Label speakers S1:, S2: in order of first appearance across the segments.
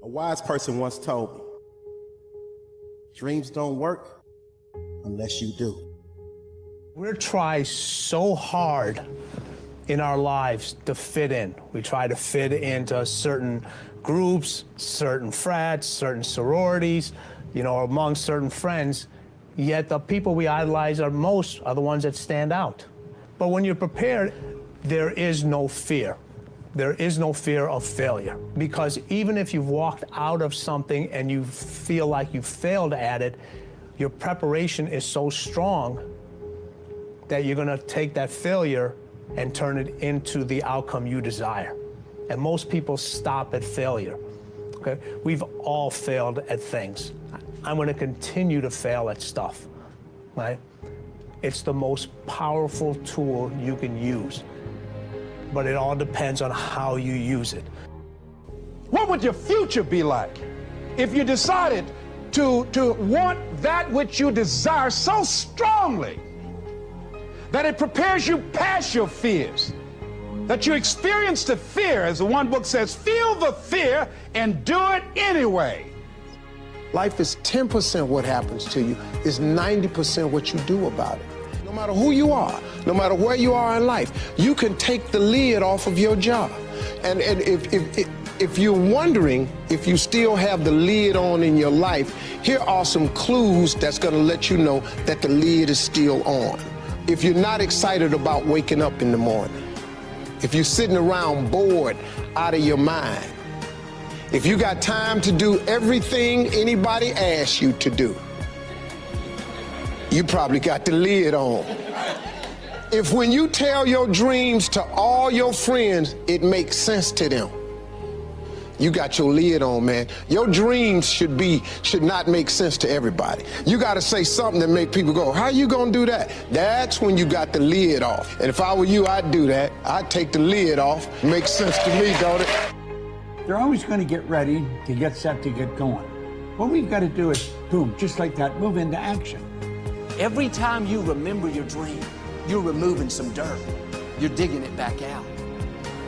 S1: A wise person once told me, dreams don't work unless you do.
S2: We try so hard in our lives to fit in. We try to fit into certain groups, certain frats, certain sororities, among certain friends, yet the people we idolize most are the ones that stand out. But when you're prepared, there is no fear. There is no fear of failure, because even if you've walked out of something and you feel like you failed at it, your preparation is so strong that you're gonna take that failure and turn it into the outcome you desire. And most people stop at failure, okay? We've all failed at things. I'm gonna continue to fail at stuff, right? It's the most powerful tool you can use, but it all depends on how you use it.
S3: What would your future be like if you decided to want that which you desire so strongly that it prepares you past your fears, that you experience the fear, as the one book says, feel the fear and do it anyway?
S4: Life is 10% what happens to you, is 90% what you do about it. No matter who you are, no matter where you are in life, you can take the lid off of your job. And if you're wondering if you still have the lid on in your life, here are some clues that's gonna let you know that the lid is still on. If you're not excited about waking up in the morning, if you're sitting around bored out of your mind, if you got time to do everything anybody asks you to do, you probably got the lid on. If when you tell your dreams to all your friends, it makes sense to them, you got your lid on, man. Your dreams should not make sense to everybody. You got to say something that make people go, how you gonna do that? That's when you got the lid off. And if I were you, I'd do that. I'd take the lid off. Makes sense to me, don't it?
S5: They're always going to get ready to get set to get going. What we've got to do is, boom, just like that, move into action.
S6: Every time you remember your dream, you're removing some dirt. You're digging it back out.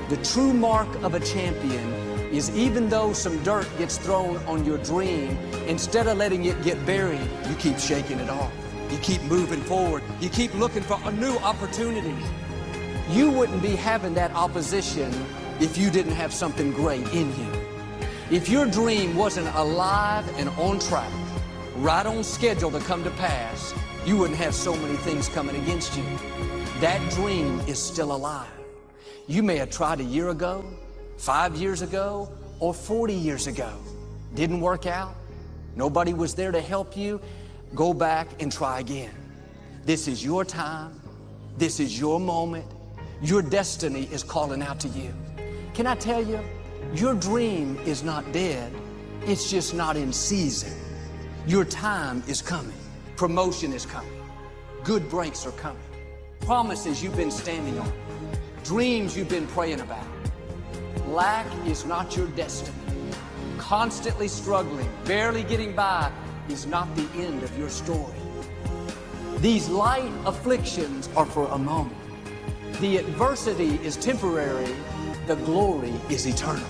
S6: The true mark of a champion is, even though some dirt gets thrown on your dream, instead of letting it get buried, you keep shaking it off. You keep moving forward. You keep looking for a new opportunity. You wouldn't be having that opposition if you didn't have something great in you. If your dream wasn't alive and on track, right on schedule to come to pass, you wouldn't have so many things coming against you. That dream is still alive. You may have tried a year ago, 5 years ago, or 40 years ago. Didn't work out. Nobody was there to help you. Go back and try again. This is your time. This is your moment. Your destiny is calling out to you. Can I tell you, your dream is not dead. It's just not in season. Your time is coming. Promotion is coming. Good breaks are coming. Promises you've been standing on. Dreams you've been praying about. Lack is not your destiny. Constantly struggling, barely getting by is not the end of your story. These light afflictions are for a moment. The adversity is temporary. The glory is eternal.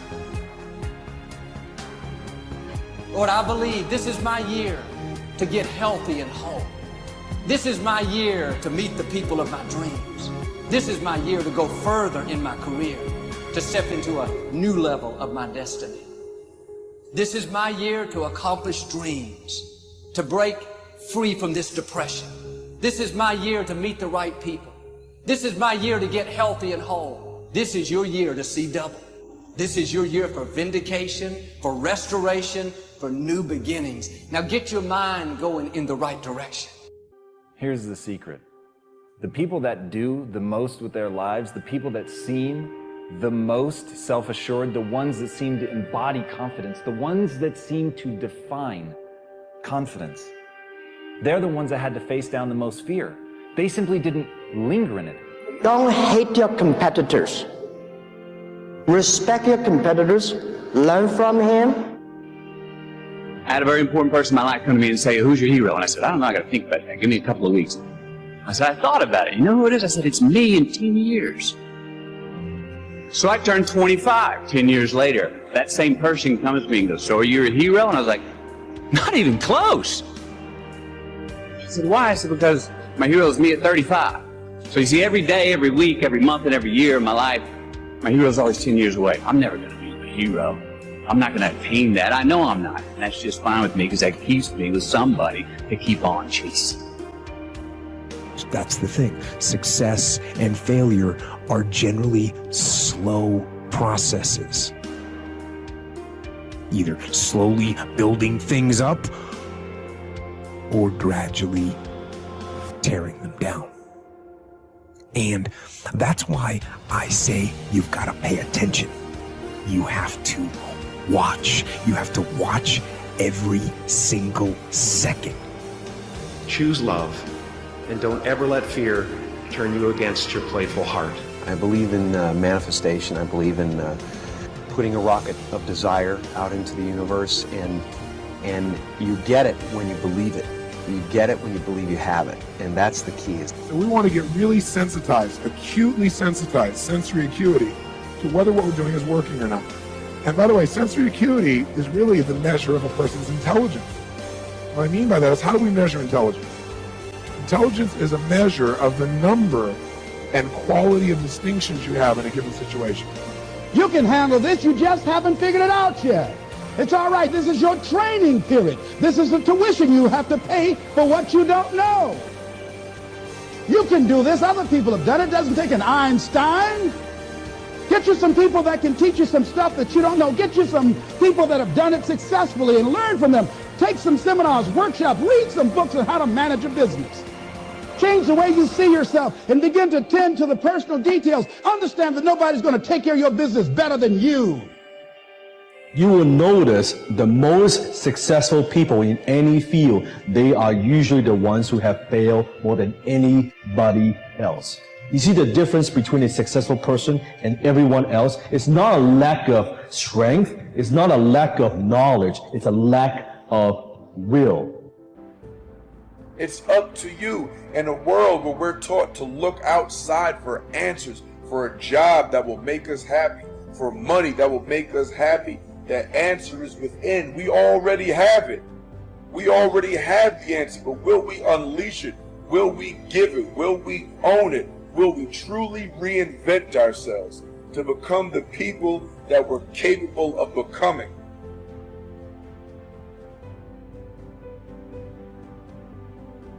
S6: Lord, I believe this is my year to get healthy and whole. This is my year to meet the people of my dreams. This is my year to go further in my career, to step into a new level of my destiny. This is my year to accomplish dreams, to break free from this depression. This is my year to meet the right people. This is my year to get healthy and whole. This is your year to see double. This is your year for vindication, for restoration, for new beginnings. Now get your mind going in the right direction.
S7: Here's the secret. The people that do the most with their lives, the people that seem the most self-assured, the ones that seem to embody confidence, the ones that seem to define confidence, they're the ones that had to face down the most fear. They simply didn't linger in it.
S8: Don't hate your competitors. Respect your competitors. Learn from him.
S9: I had a very important person in my life come to me and say, who's your hero? And I said, I don't know, I got to think about that. Give me a couple of weeks. I said, I thought about it. You know who it is? I said, it's me in 10 years. So I turned 25 10 years later, that same person comes to me and goes, so are you a hero? And I was like, not even close. He said, why? I said, because my hero is me at 35. So you see, every day, every week, every month, and every year of my life, my hero is always 10 years away. I'm never going to be a hero. I'm not going to attain that. I know I'm not. And that's just fine with me because that keeps me with somebody to keep on chasing.
S10: That's the thing. Success and failure are generally slow processes. Either slowly building things up or gradually tearing them down. And that's why I say you've got to pay attention. You have to watch. You have to watch every single second.
S11: Choose love, and don't ever let fear turn you against your playful heart.
S12: I believe in manifestation. I believe in putting a rocket of desire out into the universe, and you get it when you believe it. You get it when you believe you have it, and that's the key.
S13: So we want to get really sensitized, acutely sensitized, sensory acuity, to whether what we're doing is working or not. And by the way, sensory acuity is really the measure of a person's intelligence. What I mean by that is, how do we measure intelligence? Intelligence is a measure of the number and quality of distinctions you have in a given situation.
S3: You can handle this, you just haven't figured it out yet. It's all right, this is your training period. This is the tuition you have to pay for what you don't know. You can do this, other people have done it. It doesn't take an Einstein. Get you some people that can teach you some stuff that you don't know. Get you some people that have done it successfully and learn from them. Take some seminars, workshops, read some books on how to manage a business. Change the way you see yourself and begin to tend to the personal details. Understand that nobody's going to take care of your business better than you.
S14: You will notice the most successful people in any field, they are usually the ones who have failed more than anybody else. You see the difference between a successful person and everyone else? It's not a lack of strength. It's not a lack of knowledge. It's a lack of will.
S15: It's up to you in a world where we're taught to look outside for answers, for a job that will make us happy, for money that will make us happy. The answer is within. We already have it. We already have the answer, but will we unleash it? Will we give it? Will we own it? Will we truly reinvent ourselves to become the people that we're capable of becoming?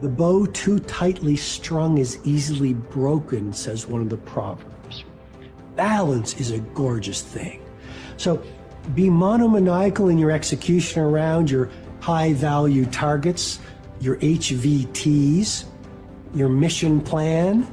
S16: The bow too tightly strung is easily broken, says one of the proverbs. Balance is a gorgeous thing. So be monomaniacal in your execution around your high-value targets, your HVTs, your mission plan,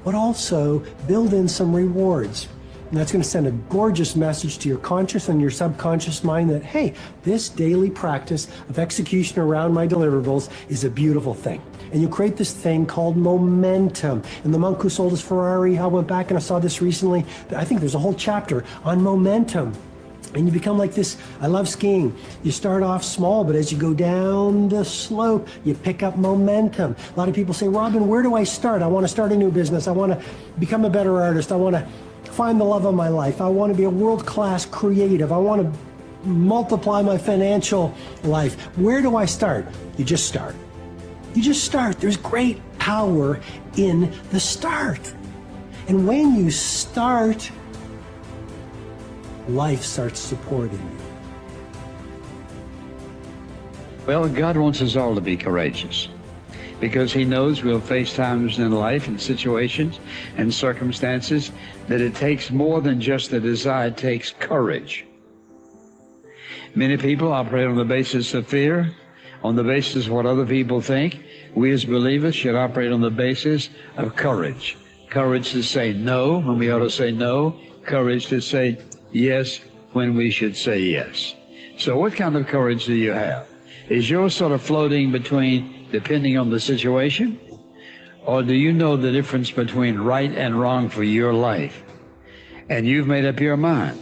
S16: but also build in some rewards. And that's going to send a gorgeous message to your conscious and your subconscious mind that, hey, this daily practice of execution around my deliverables is a beautiful thing. And you create this thing called momentum. And the monk who sold his Ferrari, I went back and I saw this recently. I think there's a whole chapter on momentum. And you become like this. I love skiing. You start off small, but as you go down the slope, you pick up momentum. A lot of people say, Robin, where do I start? I want to start a new business. I want to become a better artist. I want to find the love of my life. I want to be a world-class creative. I want to multiply my financial life. Where do I start? You just start. You just start. There's great power in the start. And when you start, life starts supporting you.
S5: Well, God wants us all to be courageous because He knows we'll face times in life and situations and circumstances that it takes more than just the desire. It takes courage. Many people operate on the basis of fear, on the basis of what other people think. We as believers should operate on the basis of courage. Courage to say no when we ought to say no. Courage to say yes when we should say yes. So what kind of courage do you have? Is yours sort of floating between depending on the situation? Or do you know the difference between right and wrong for your life? And you've made up your mind.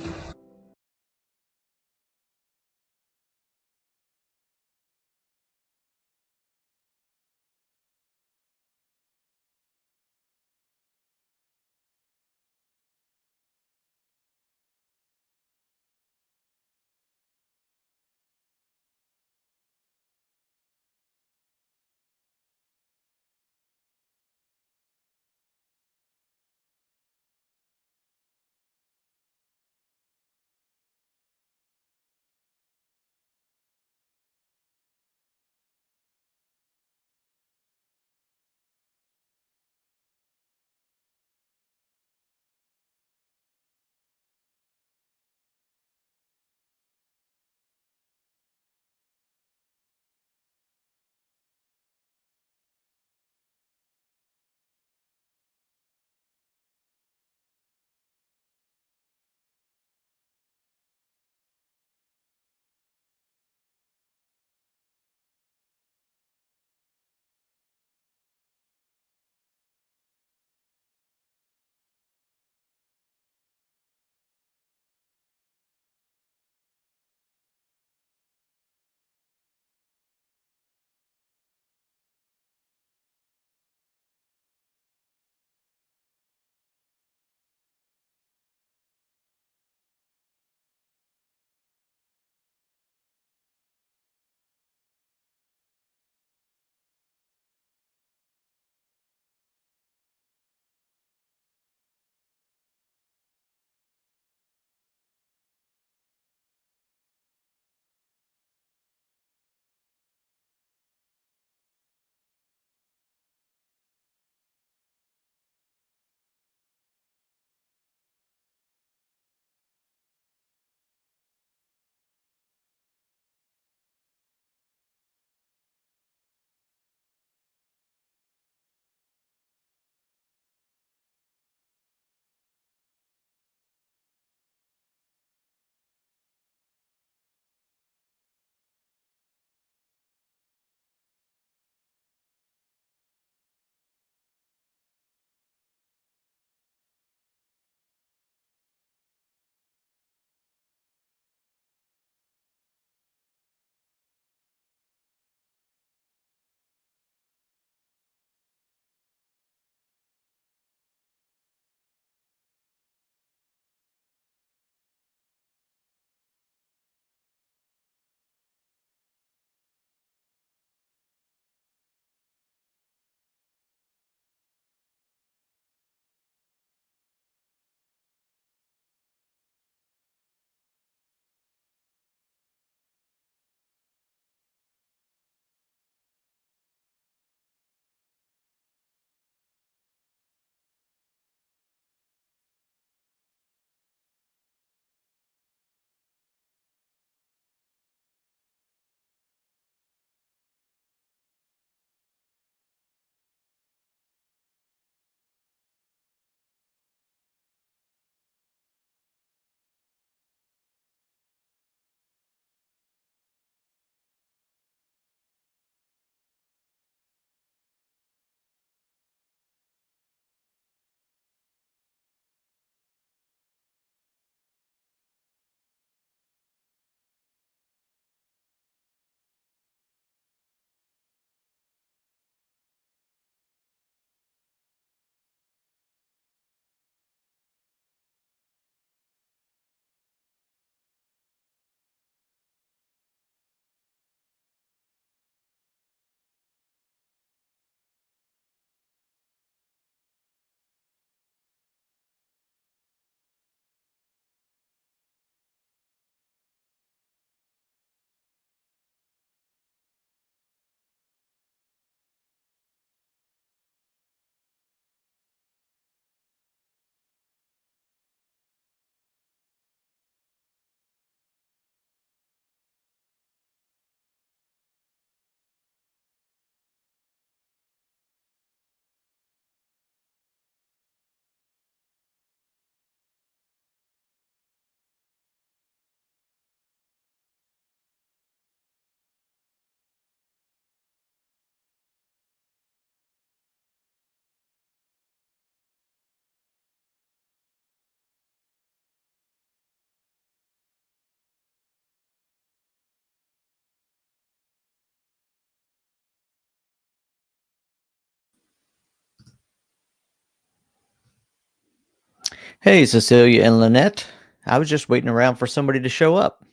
S17: Hey, Cecilia and Lynette. I was just waiting around for somebody to show up.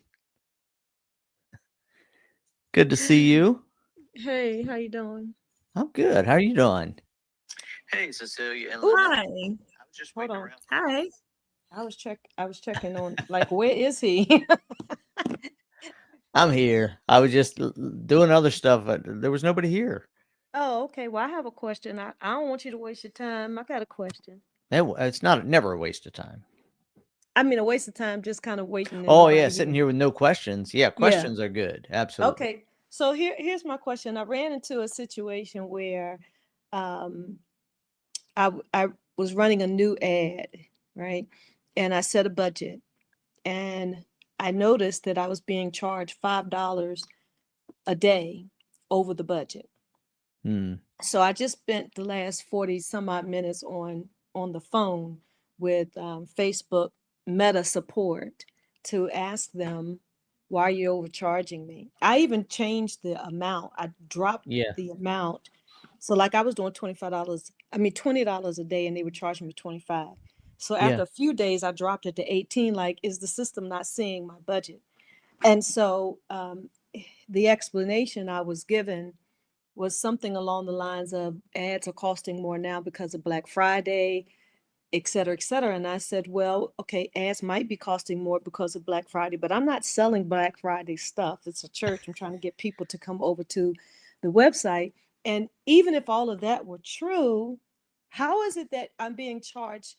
S17: Good to see you.
S18: Hey, how you doing?
S17: I'm good. How are you doing?
S18: Hey, Cecilia and Lynette. Hi. I was just waiting around. Hi. I was checking on like where is he?
S17: I'm here. I was just doing other stuff. There was nobody here.
S18: Oh, okay. Well, I have a question. I don't want you to waste your time. I got a question.
S17: It's never a waste of time.
S18: I mean, a waste of time just kind of waiting.
S17: Oh yeah, sitting here with no questions. Yeah,
S18: Yeah.
S17: questions are good. Absolutely.
S18: Okay. So here's my question. I ran into a situation where um I was running a new ad, right? And I set a budget and I noticed that I was being charged $5 a day over the budget.
S17: Hmm.
S18: So I just spent the last 40 some odd minutes on the phone with Facebook Meta support to ask them, why are you overcharging me? I even changed the amount. I dropped
S17: Yeah.
S18: the amount. So like I was doing $25, $20 a day, and they were charging me 25. So after
S17: Yeah.
S18: a few days, I dropped it to 18. Like, is the system not seeing my budget? And so the explanation I was given was something along the lines of ads are costing more now because of Black Friday, et cetera, et cetera. And I said, well, okay, ads might be costing more because of Black Friday, but I'm not selling Black Friday stuff. It's a church. I'm trying to get people to come over to the website. And even if all of that were true, how is it that I'm being charged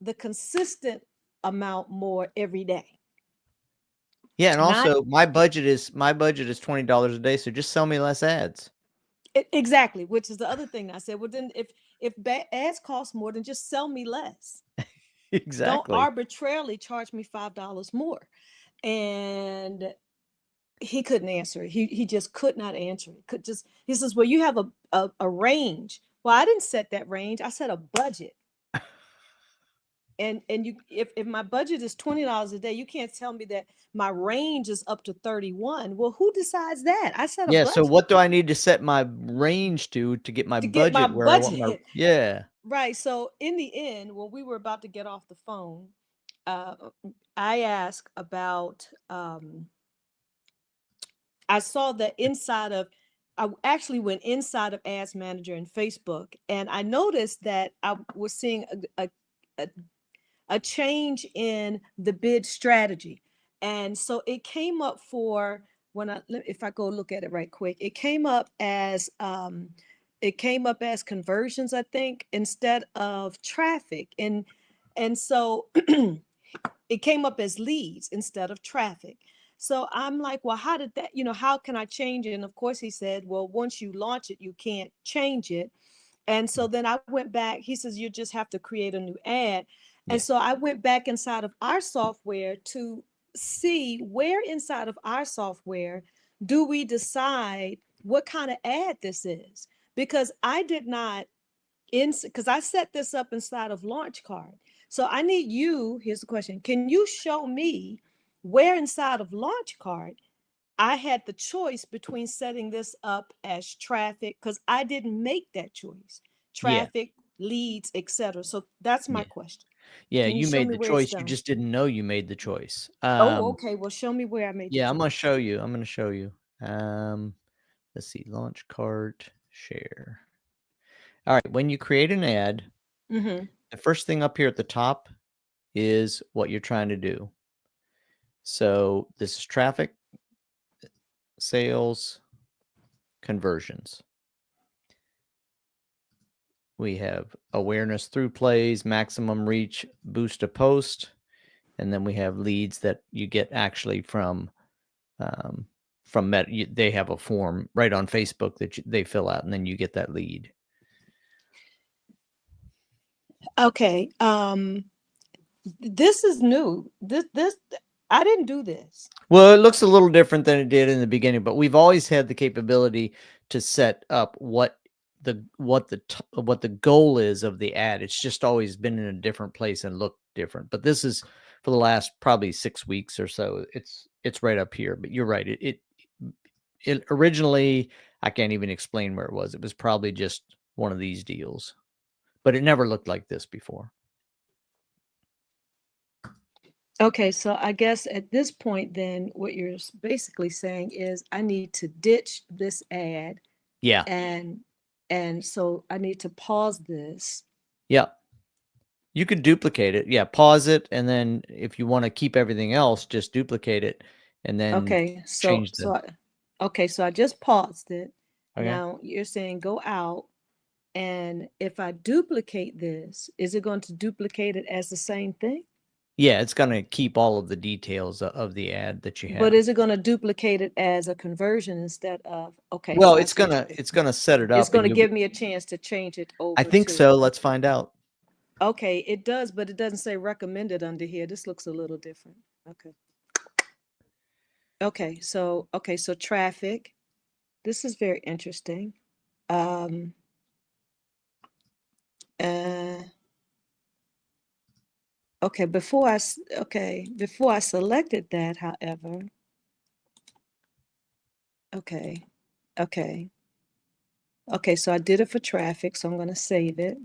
S18: the consistent amount more every day?
S17: Yeah, and
S18: Not
S17: also my budget is $20 a day, so just sell me less ads.
S18: exactly, which is the other thing I said. Well, then if ads cost more, then just sell me less. Don't
S17: Exactly.
S18: arbitrarily charge me $5 more. And he couldn't answer it. He just could not answer it. He says, well, you have a range. Well, I didn't set that range. I set a budget. And you if my budget is $20 a day, you can't tell me that my range is up to 31. Well, who decides that? I set a
S17: Yeah, so
S18: budget
S17: what do I need to set my range to get my
S18: to get my
S17: budget where I want my
S18: budget.
S17: Yeah.
S18: Right. So in the end, when we were about to get off the phone, uh, I asked about I saw that I actually went inside of Ads Manager in Facebook, and I noticed that I was seeing a, a change in the bid strategy. And so it came up for if I go look at it right quick, it came up as conversions, I think, instead of traffic. And so it came up as leads instead of traffic. So I'm like, well, how did that, how can I change it? And of course he said, well, once you launch it, you can't change it. And so then I went back. He says, you just have to create a new ad. And so I went back inside of our software to see where inside of our software do we decide what kind of ad this is? Because I did not, because I set this up inside of LaunchCard. So I need you, here's the question. Can you show me where inside of LaunchCard I had the choice between setting this up as traffic, because I didn't make that choice.
S17: Yeah.
S18: Traffic, leads, etc. So that's my question.
S17: Yeah,
S18: Can you
S17: you
S18: show
S17: made
S18: me
S17: the
S18: where it's
S17: choice. You
S18: done?
S17: just didn't know you made the choice.
S18: Oh, okay. Well, show me where I made the
S17: Yeah, I'm gonna
S18: choice.
S17: show you. Let's see, launch cart share. All right, when you create an ad,
S18: Mhm.
S17: the first thing up here at the top is what you're trying to do. So this is traffic, sales, conversions. We have awareness through plays, maximum reach, boost a post, and then we have leads that you get actually from Meta. They have a form right on Facebook that they fill out, and then you get that lead.
S18: Okay. This is new. This I didn't do this.
S17: Well, it looks a little different than it did in the beginning, but we've always had the capability to set up what the goal is of the ad. It's just always been in a different place and looked different. But this is for the last probably 6 weeks or so. It's right up here. But you're right. It originally, I can't even explain where it was. It was probably just one of these deals, but it never looked like this before.
S18: Okay, so I guess at this point, then what you're basically saying is I need to ditch this ad,
S17: Yeah.
S18: and so I need to pause this.
S17: Yeah. You could duplicate it. Yeah. Pause it. And then if you want to keep everything else, just duplicate it and then
S18: Okay, so
S17: change the.
S18: so I just paused it.
S17: Okay.
S18: Now you're saying go out, and if I duplicate this, is it going to duplicate it as the same thing?
S17: Yeah. It's going to keep all of the details of the ad that you have.
S18: But is it going to duplicate it as a conversion instead of, okay?
S17: Well,
S18: so I
S17: it's
S18: see what
S17: gonna
S18: you're-
S17: it's gonna set it up.
S18: It's going to
S17: and
S18: give me a chance to change it over.
S17: I think
S18: to-
S17: so. Let's find out.
S18: Okay, it does, but it doesn't say recommended under here. This looks a little different. Okay. Okay, so traffic. This is very interesting. Okay, before I selected that, however. Okay. So I did it for traffic, so I'm going to save it.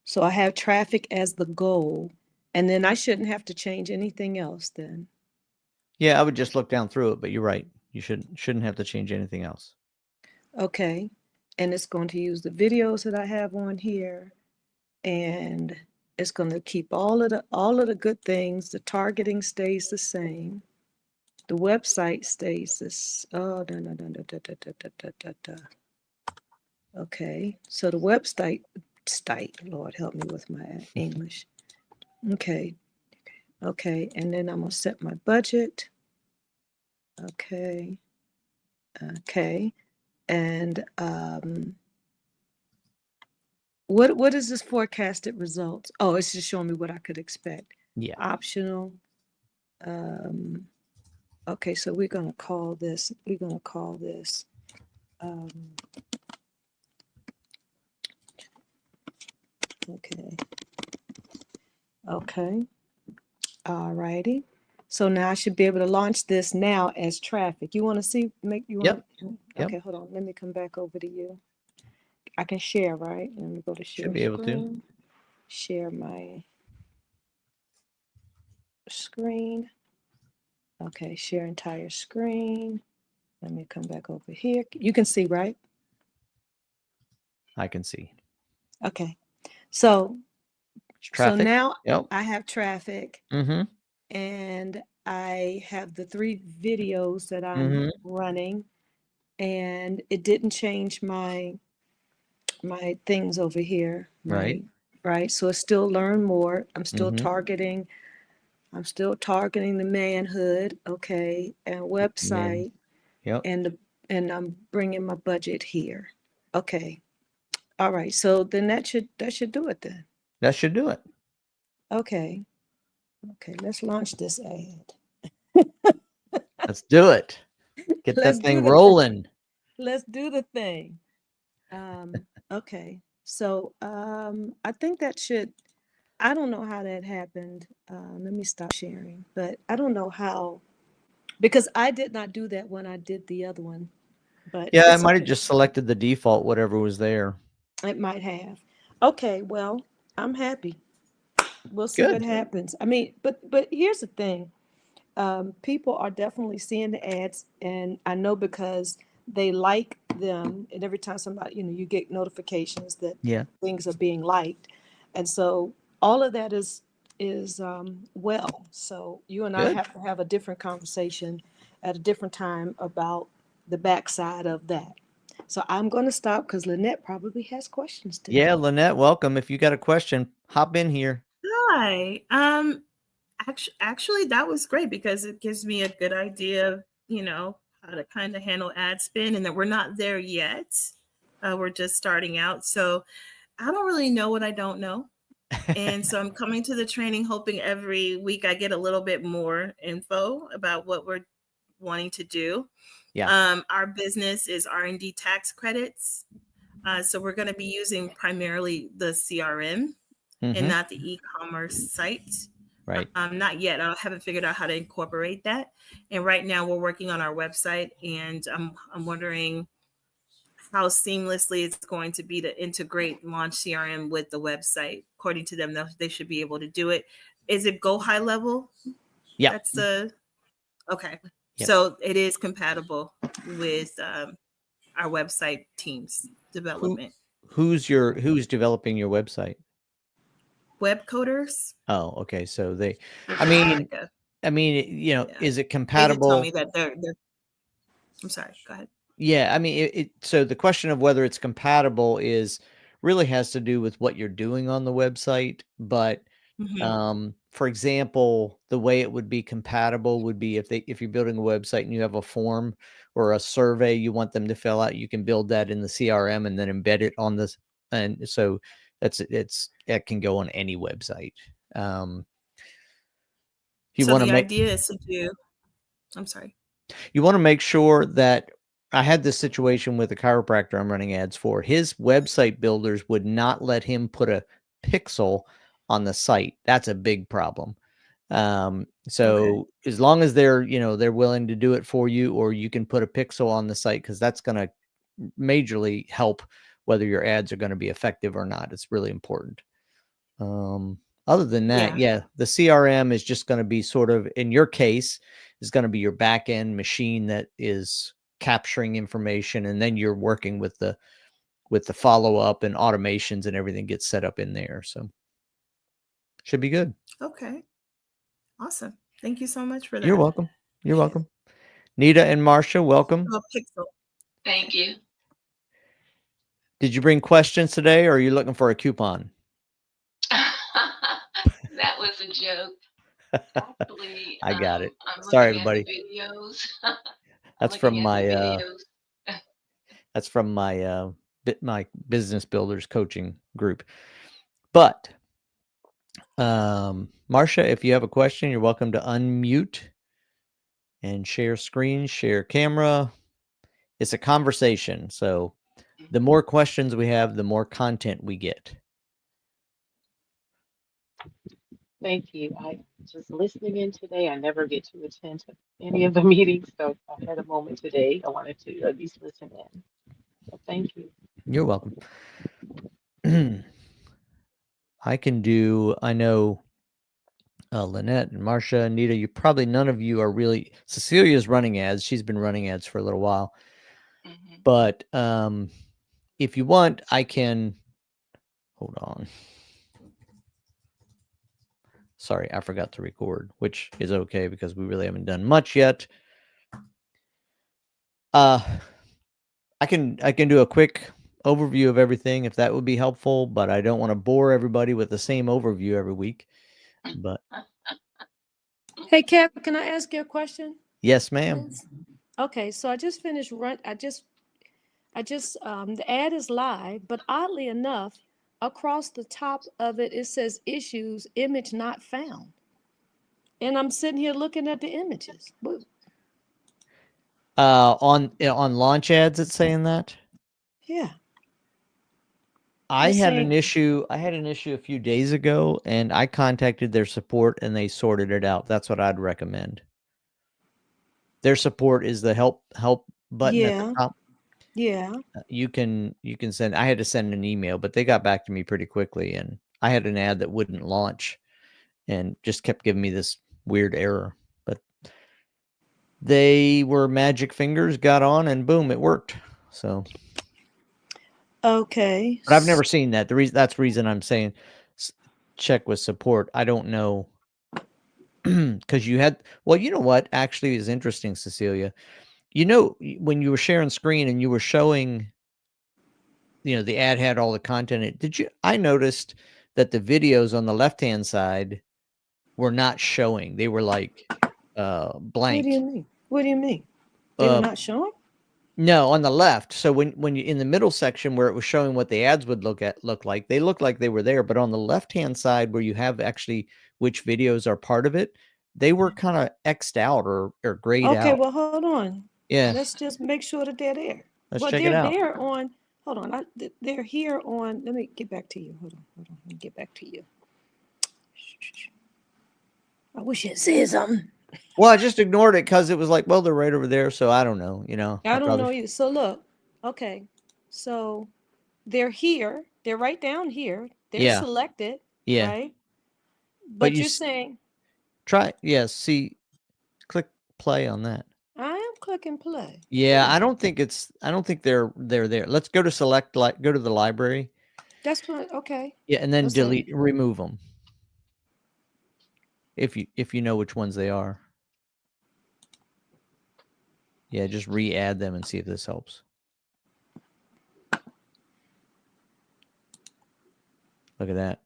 S18: So I have traffic as the goal, and then I shouldn't have to change anything else then.
S17: Yeah, I would just look down through it, but you're right. You shouldn't have to change anything else.
S18: Okay, and it's going to use the videos that I have on here, and it's going to keep all of the good things. The targeting stays the same. The website stays this. Oh, no. Okay, so the website, Lord help me with my English. Okay, and then I'm gonna set my budget. Okay, and what is this forecasted results? Oh, it's just showing me what I could expect.
S17: Yeah.
S18: Optional. Okay, so we're gonna call this. Okay. All righty. So now I should be able to launch this now as traffic. You want to see?
S17: Yep.
S18: Okay, hold on. Let me come back over to you. I can share, right? Let me go to share.
S17: Should be able to.
S18: screen. Share my screen. Okay, share entire screen. Let me come back over here. You can see, right?
S17: I can see.
S18: Okay. So
S17: Traffic.
S18: now
S17: Yep.
S18: I have traffic.
S17: Mm-hmm.
S18: And I have the 3 videos that I'm
S17: Mhm.
S18: running, and it didn't change my things over here.
S17: Right.
S18: Right. So it's still learn more. I'm still
S17: Mhm.
S18: targeting. I'm still targeting the manhood. Okay, and website,
S17: Yep.
S18: and I'm bringing my budget here. Okay. All right. So then that should do it then.
S17: That should do it.
S18: Okay. Let's launch this ad.
S17: Let's do it. Get
S18: Let's
S17: that
S18: do
S17: thing
S18: the-
S17: rolling.
S18: Let's do the thing. Okay. So I think that should, I don't know how that happened. Let me stop sharing, but I don't know how, because I did not do that when I did the other one. But
S17: Yeah, I
S18: it's
S17: might have
S18: okay.
S17: just selected the default, whatever was there.
S18: It might have. Okay, well, I'm happy. We'll see
S17: Good.
S18: what happens. I mean, but here's the thing. People are definitely seeing the ads, and I know because they like them, and every time somebody, you get notifications that
S17: Yeah.
S18: things are being liked, and so all of that is well. So you and I
S17: Good.
S18: have to have a different conversation at a different time about the backside of that. So I'm going to stop because Lynette probably has questions today.
S17: Yeah, Lynette, welcome. If you got a question, hop in here.
S19: Hi. Actually, that was great because it gives me a good idea of, how to kind of handle ad spin, and that we're not there yet. We're just starting out. So I don't really know what I don't know. And so I'm coming to the training hoping every week I get a little bit more info about what we're wanting to do.
S17: Yeah.
S19: Our business is R&D tax credits. So we're going to be using primarily the CRM
S17: Mhm.
S19: and not the e-commerce site.
S17: Right.
S19: Not yet. I haven't figured out how to incorporate that. And right now we're working on our website, and I'm wondering how seamlessly it's going to be to integrate Launch CRM with the website. According to them, they should be able to do it. is it Go High Level?
S17: Yeah.
S19: That's the okay.
S17: Yep.
S19: So it is compatible with our website team's development.
S17: Who's developing your website?
S19: Web coders.
S17: Oh, okay. So they,
S19: Which
S17: I
S19: is
S17: mean,
S19: like a-
S17: you know, is it
S19: They did
S17: compatible?
S19: tell me that they're I'm sorry, go ahead.
S17: Yeah, I mean, so the question of whether it's compatible is really has to do with what you're doing on the website. But for example, the way it would be compatible would be if you're building a website and you have a form or a survey you want them to fill out, you can build that in the CRM and then embed it on this. And so it can go on any website. You
S19: So
S17: want to
S19: the
S17: make
S19: idea is to do. I'm sorry.
S17: You want to make sure that I had this situation with a chiropractor I'm running ads for. His website builders would not let him put a pixel on the site. That's a big problem. So as long as they're willing to do it for you, or you can put a pixel on the site, because that's going to majorly help whether your ads are going to be effective or not. It's really important. Other than that, the CRM is just going to be sort of, in your case, is going to be your back end machine that is capturing information, and then you're working with the follow up and automations and everything gets set up in there. So should be good.
S19: Okay. Awesome. Thank you so much for that.
S17: You're welcome. You're welcome. Nita and Marcia, welcome.
S19: Oh, pixel.
S20: Thank you.
S17: Did you bring questions today, or are you looking for a coupon?
S20: That was a joke. Actually,
S17: I got it.
S20: I'm
S17: Sorry,
S20: looking at the
S17: everybody.
S20: videos.
S17: That's from
S20: looking at the
S17: my
S20: videos.
S17: that's from my business builders coaching group. But Marcia, if you have a question, you're welcome to unmute and share screen, share camera. It's a conversation. So the more questions we have, the more content we get.
S21: Thank you. I just listening in today. I never get to attend to any of the meetings, so I had a moment today. I wanted to at least listen in. So thank you.
S17: You're welcome. I know Lynette and Marcia and Nita, none of you are really, Cecilia's running ads. She's been running ads for a little while. But if you want, I can, hold on. Sorry, I forgot to record, which is okay because we really haven't done much yet. I can do a quick overview of everything if that would be helpful, but I don't want to bore everybody with the same overview every week. But
S18: Hey, Cap, can I ask you a question?
S17: yes, ma'am.
S18: Okay, so I just finished the ad is live, but oddly enough, across the top of it, it says issues, image not found. And I'm sitting here looking at the images.
S17: On launch ads, it's saying that.
S18: Yeah.
S17: I
S18: It's
S17: had an
S18: saying-
S17: issue. I had an issue a few days ago, and I contacted their support, and they sorted it out. That's what I'd recommend. Their support is the help button at the top.
S18: Yeah.
S17: You can send. I had to send an email, but they got back to me pretty quickly, and I had an ad that wouldn't launch, and just kept giving me this weird error. But they were magic fingers, got on, and boom, it worked. So.
S18: Okay.
S17: But I've never seen that. That's the reason I'm saying check with support. I don't know. Because you know what actually is interesting, Cecilia? When you were sharing screen and you were showing, the ad had all the content. I noticed that the videos on the left-hand side were not showing. They were like blank.
S18: What do you mean? They were not showing?
S17: No, on the left. So when you in the middle section where it was showing what the ads would look like, they looked like they were there. But on the left-hand side where you have actually which videos are part of it, they were kind of X'd out or grayed out.
S18: Okay, well, hold on.
S17: Yeah.
S18: Let's just make sure that they're there.
S17: Let's
S18: well,
S17: check
S18: they're
S17: it out.
S18: there on, hold on. They're here on, let me get back to you. Hold on. Let me get back to you. I wish it said something.
S17: Well, I just ignored it because it was like, well, they're right over there. So I don't know,
S18: I don't know you. So look, okay. So they're here. They're right down here. They're
S17: Yeah.
S18: selected.
S17: Yeah.
S18: Right. But
S17: you
S18: you're saying
S17: try, yes, see, click play on that.
S18: I am clicking play.
S17: Yeah, I don't think they're there. Let's go to select, like, go to the library.
S18: That's what. Okay.
S17: Yeah, and then
S18: Let's see.
S17: remove them. If you know which ones they are. Yeah, just re-add them and see if this helps. Look at that.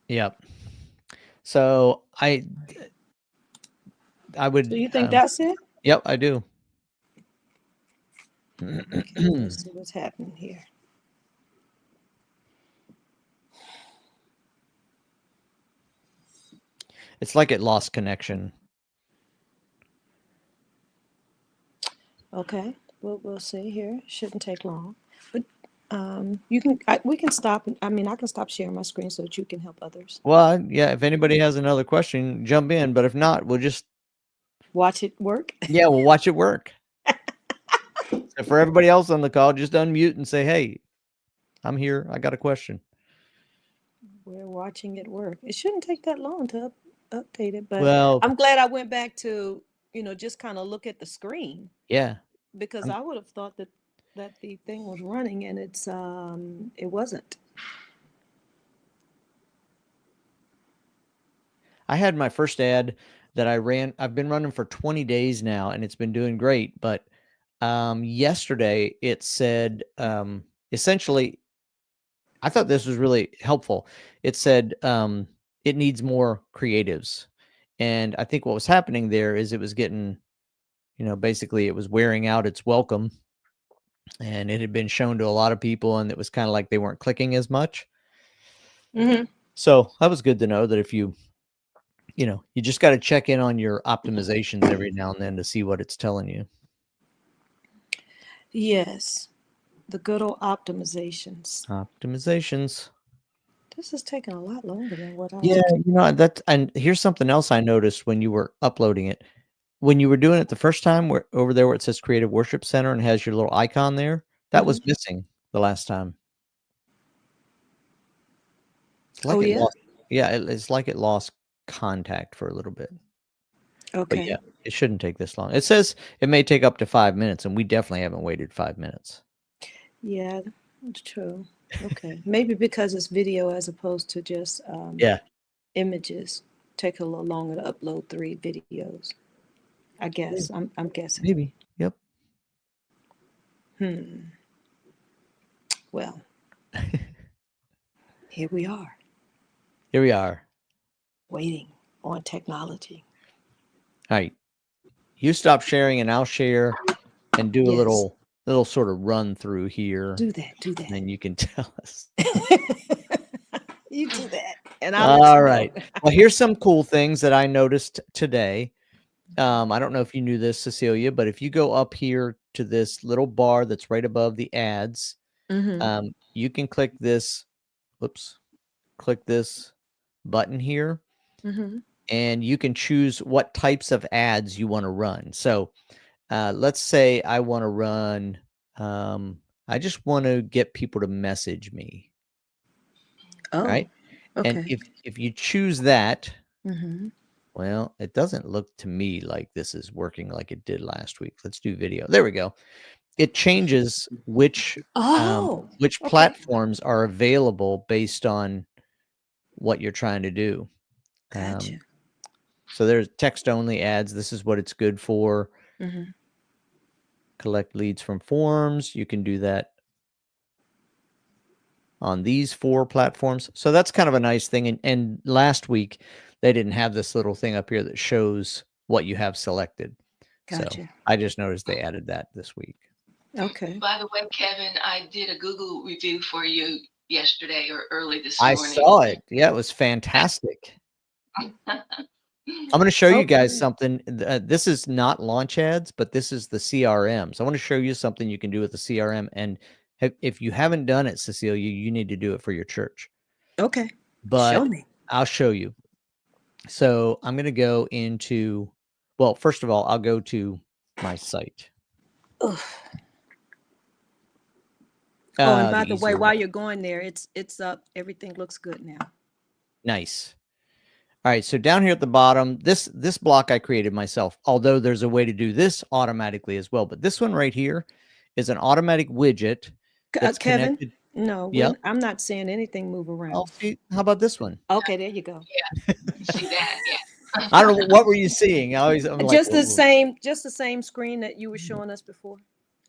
S17: Yep. So I would.
S18: So you think that's it?
S17: Yep, I do.
S18: Okay, let's see what's happening here.
S17: It's like it lost connection.
S18: Okay, we'll see here. Shouldn't take long, but we can stop. I mean, I can stop sharing my screen so that you can help others.
S17: Well, yeah. If anybody has another question, jump in. But if not, we'll just
S18: watch it work.
S17: Yeah, we'll watch it work. So for everybody else on the call, just unmute and say, "Hey, I'm here. I got a question."
S18: We're watching it work. It shouldn't take that long to update it, but
S17: Well,
S18: I'm glad I went back to just kind of look at the screen.
S17: Yeah.
S18: Because I would have thought that the thing was running and it wasn't.
S17: I had my first ad that I ran. I've been running for 20 days now, and it's been doing great. But yesterday it said, essentially, I thought this was really helpful. It said it needs more creatives. And I think what was happening there is it was getting, basically it was wearing out its welcome. And it had been shown to a lot of people, and it was kind of like they weren't clicking as much.
S18: Mm-hmm.
S17: So that was good to know that if you just got to check in on your optimizations every now and then to see what it's telling you.
S18: Yes, the good old optimizations.
S17: Optimizations.
S18: This is taking a lot longer than what I
S17: Yeah, and here's something else I noticed when you were uploading it. When you were doing it the first time, over there where it says Creative Worship Center and has your little icon there, that was missing the last time. It's like it's like it lost contact for a little bit.
S18: Okay.
S17: But yeah, it shouldn't take this long. It says it may take up to 5 minutes, and we definitely haven't waited 5 minutes.
S18: Yeah, that's true. Okay, maybe because it's video as opposed to just images. Take a little longer to upload 3 videos. I guess. I'm guessing.
S17: Maybe. Yep.
S18: Well, here we are.
S17: Here we are.
S18: Waiting on technology.
S17: All right. You stop sharing and I'll share and do a little sort of run through here.
S18: Do that.
S17: And then you can tell us.
S18: You do that. And
S17: All right. Well, here's some cool things that I noticed today. I don't know if you knew this, Cecilia, but if you go up here to this little bar that's right above the ads, you can click this. Click this button here. And you can choose what types of ads you want to run. So let's say I want to run, I just want to get people to message me.
S18: Oh,
S17: right.
S18: Okay.
S17: And if you choose that, well, it doesn't look to me like this is working like it did last week. Let's do video. There we go. It changes which platforms are available based on what you're trying to do.
S18: Gotcha.
S17: So there's text only ads. This is what it's good for. Collect leads from forums. You can do that on these 4 platforms. So that's kind of a nice thing. And last week they didn't have this little thing up here that shows what you have selected.
S18: Gotcha.
S17: So I just noticed they added that this week.
S18: Okay.
S20: By the way, Kevin, I did a Google review for you yesterday or early this
S17: I
S20: morning.
S17: saw it. Yeah, it was fantastic. I'm going to show you guys something. This is not launch ads, but this is the CRM. So I want to show you something you can do with the CRM. And if you haven't done it, Cecilia, you need to do it for your church.
S18: Okay.
S17: But
S18: Show me.
S17: I'll show you. So I'm going to go into, well, first of all, I'll go to my site.
S18: Ugh. Oh, and by the
S17: easier
S18: way,
S17: way.
S18: while you're going there, it's up. Everything looks good now.
S17: Nice. All right, so down here at the bottom, this block I created myself, although there's a way to do this automatically as well. But this one right here is an automatic widget that's
S18: Kevin,
S17: connected.
S18: no,
S17: Yep.
S18: I'm not seeing anything move
S17: I'll
S18: around.
S17: see. How about this one?
S18: Okay, there you go.
S20: See that? Yeah.
S17: I don't know. What were you seeing? I'm like,
S18: Just the
S17: "Whoa."
S18: same screen that you were showing us before.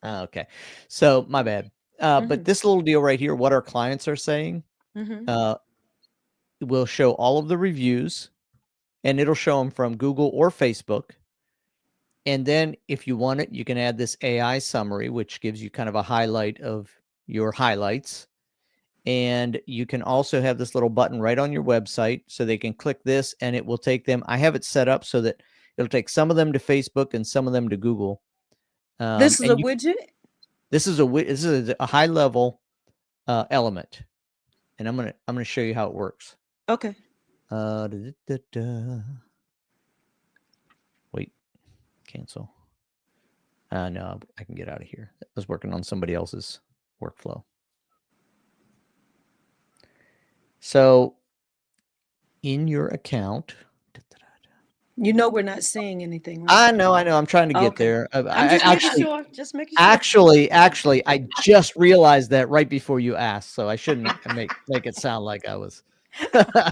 S17: Oh, okay. So my bad. But this little deal right here, what our clients are saying,
S18: Mm-hmm.
S17: will show all of the reviews, and it'll show them from Google or Facebook. And then if you want it, you can add this AI summary, which gives you kind of a highlight of your highlights. And you can also have this little button right on your website, so they can click this and it will take them. I have it set up so that it'll take some of them to Facebook and some of them to Google.
S18: This is
S17: and
S18: a widget?
S17: This is a high level element, and I'm gonna show you how it works.
S18: Okay.
S17: Wait, cancel. No, I can get out of here. I was working on somebody else's workflow. So in your account,
S18: You know we're not seeing anything, right?
S17: I know. I'm trying to get
S18: Okay.
S17: there.
S18: I'm
S17: I
S18: just making
S17: actually,
S18: sure. Just making sure.
S17: actually, I just realized that right before you asked, so I shouldn't make it sound like I was I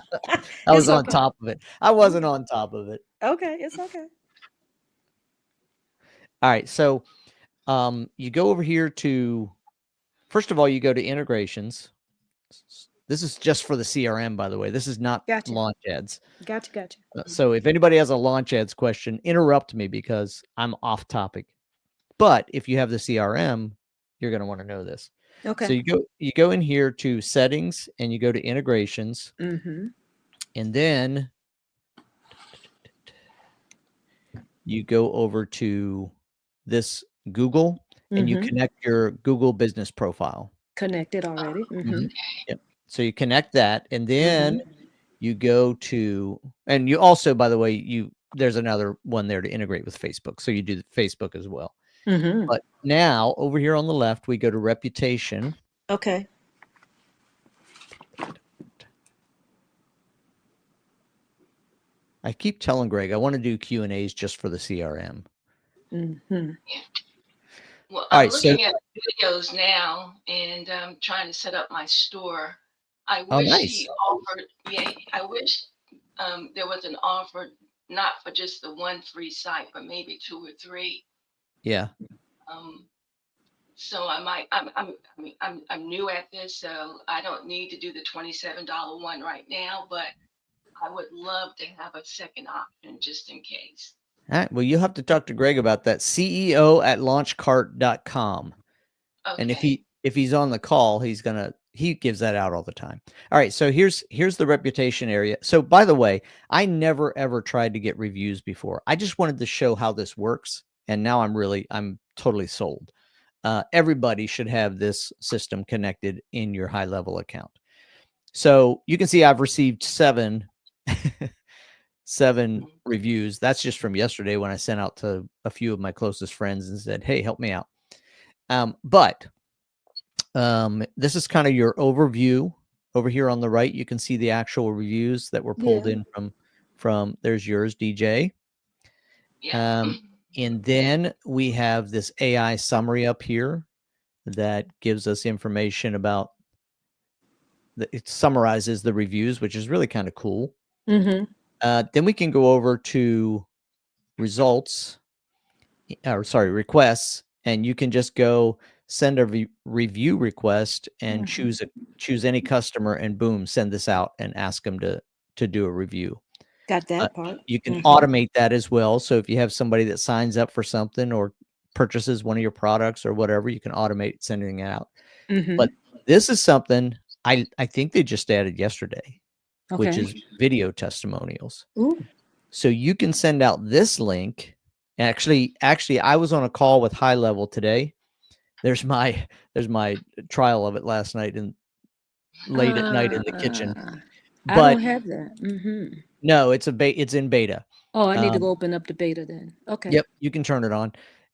S17: was
S18: It's
S17: on
S18: okay.
S17: top of it. I wasn't on top of it.
S18: Okay, it's okay.
S17: All right, so you go over here to, first of all, you go to integrations. This is just for the CRM, by the way. This is not
S18: Gotcha.
S17: launch ads.
S18: Gotcha.
S17: So if anybody has a launch ads question, interrupt me because I'm off topic. But if you have the CRM, you're going to want to know this.
S18: Okay.
S17: So you go in here to settings and you go to integrations,
S18: Mm-hmm.
S17: and then you go over to this Google and you
S18: Mhm.
S17: connect your Google business profile.
S18: Connected already. Mm-hmm.
S17: Yep. So you connect that, and then you go to, and you also, by the way, there's another one there to integrate with Facebook. So you do Facebook as well.
S18: Mm-hmm.
S17: But now over here on the left, we go to reputation.
S18: Okay.
S17: I keep telling Greg I want to do Q&As just for the CRM.
S18: Mm-hmm.
S20: Well,
S17: All
S20: I'm
S17: right, so-
S20: looking at videos now and trying to set up my store. I
S17: Oh,
S20: wish
S17: nice.
S20: he offered, I wish there was an offer, not for just the one free site, but maybe 2 or 3.
S17: Yeah.
S20: So I'm new at this, so I don't need to do the $27 one right now, but I would love to have a second option just in case.
S17: All right. Well, you'll have to talk to Greg about that. CEO@launchcart.com. And if he's on the call, he gives that out all the time. All right. So here's the reputation area. So by the way, I never ever tried to get reviews before. I just wanted to show how this works. And now I'm totally sold. Everybody should have this system connected in your high level account. So you can see I've received 7 reviews. That's just from yesterday when I sent out to a few of my closest friends and said, hey, help me out. But this is kind of your overview. Over here on the right, you can see the actual reviews that were pulled in from there's yours, DJ. And then we have this AI summary up here that gives us information about it summarizes the reviews, which is really kind of cool.
S18: Mm-hmm.
S17: Then we can go over to requests, and you can just go send a review request and choose any customer, and boom, send this out and ask them to do a review.
S18: Got that part.
S17: You can automate that as well. So if you have somebody that signs up for something or purchases one of your products or whatever, you can automate sending it out.
S18: Mhm.
S17: But this is something I think they just added yesterday, which
S18: Okay.
S17: is video testimonials.
S18: Ooh.
S17: So you can send out this link. Actually, I was on a call with High Level today. There's my trial of it last night and late at night in the kitchen.
S18: I
S17: But
S18: don't have that. Mm-hmm.
S17: no, it's in beta.
S18: Oh, I need to go open up the beta then. Okay.
S17: Yep, you can turn it on.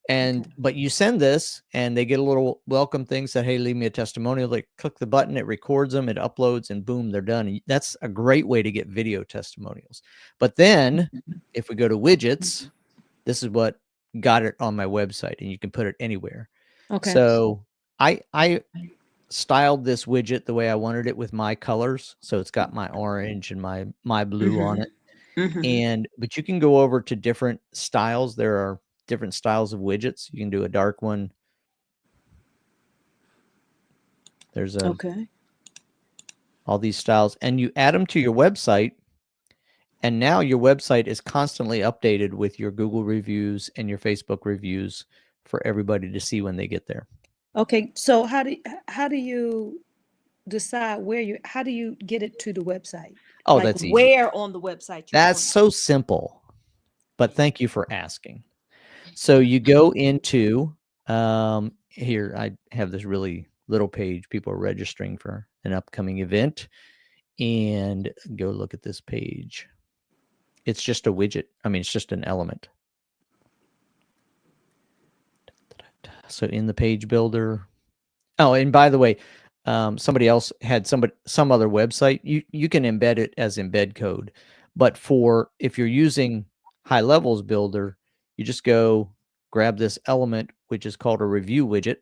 S17: And but you send this and they get a little welcome thing, said, hey, leave me a testimonial. They click the button, it records them, it uploads, and boom, they're done. And that's a great way to get video testimonials. But then if we go to widgets, this is what got it on my website, and you can put it anywhere.
S18: Okay.
S17: So I styled this widget the way I wanted it with my colors. So it's got my orange and my blue on it. But you can go over to different styles. There are different styles of widgets. You can do a dark one. There's all these styles, and you add them to your website. And now your website is constantly updated with your Google reviews and your Facebook reviews for everybody to see when they get there.
S18: Okay. So how do you decide how do you get it to the website?
S17: Oh,
S18: Like,
S17: that's easy.
S18: where on the website?
S17: That's so simple, but thank you for asking. So you go into here. I have this really little page. People are registering for an upcoming event, and go look at this page. It's just a widget. I mean, it's just an element. So in the page builder. Oh, and by the way, somebody else had some other website. You can embed it as embed code, but if you're using High Levels Builder, you just go grab this element, which is called a review widget.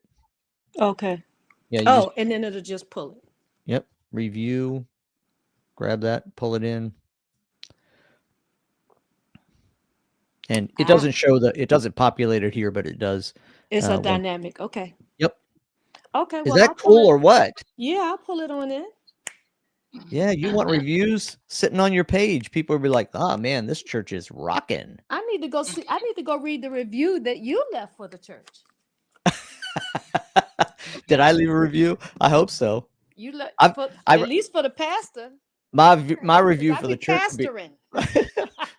S18: Okay.
S17: Yeah.
S18: And then it'll just pull it.
S17: Yep. Review. Grab that, pull it in. And it doesn't show it doesn't populate it here, but it does.
S18: It's a dynamic. Okay.
S17: Yep.
S18: Okay.
S17: Is that cool or what?
S18: Yeah, I'll pull it on in.
S17: Yeah, you want reviews sitting on your page. People will be like, oh man, this church is rocking.
S18: I need to go read the review that you left for the church.
S17: Did I leave a review? I hope so.
S18: You left at least for the pastor.
S17: My review for the church.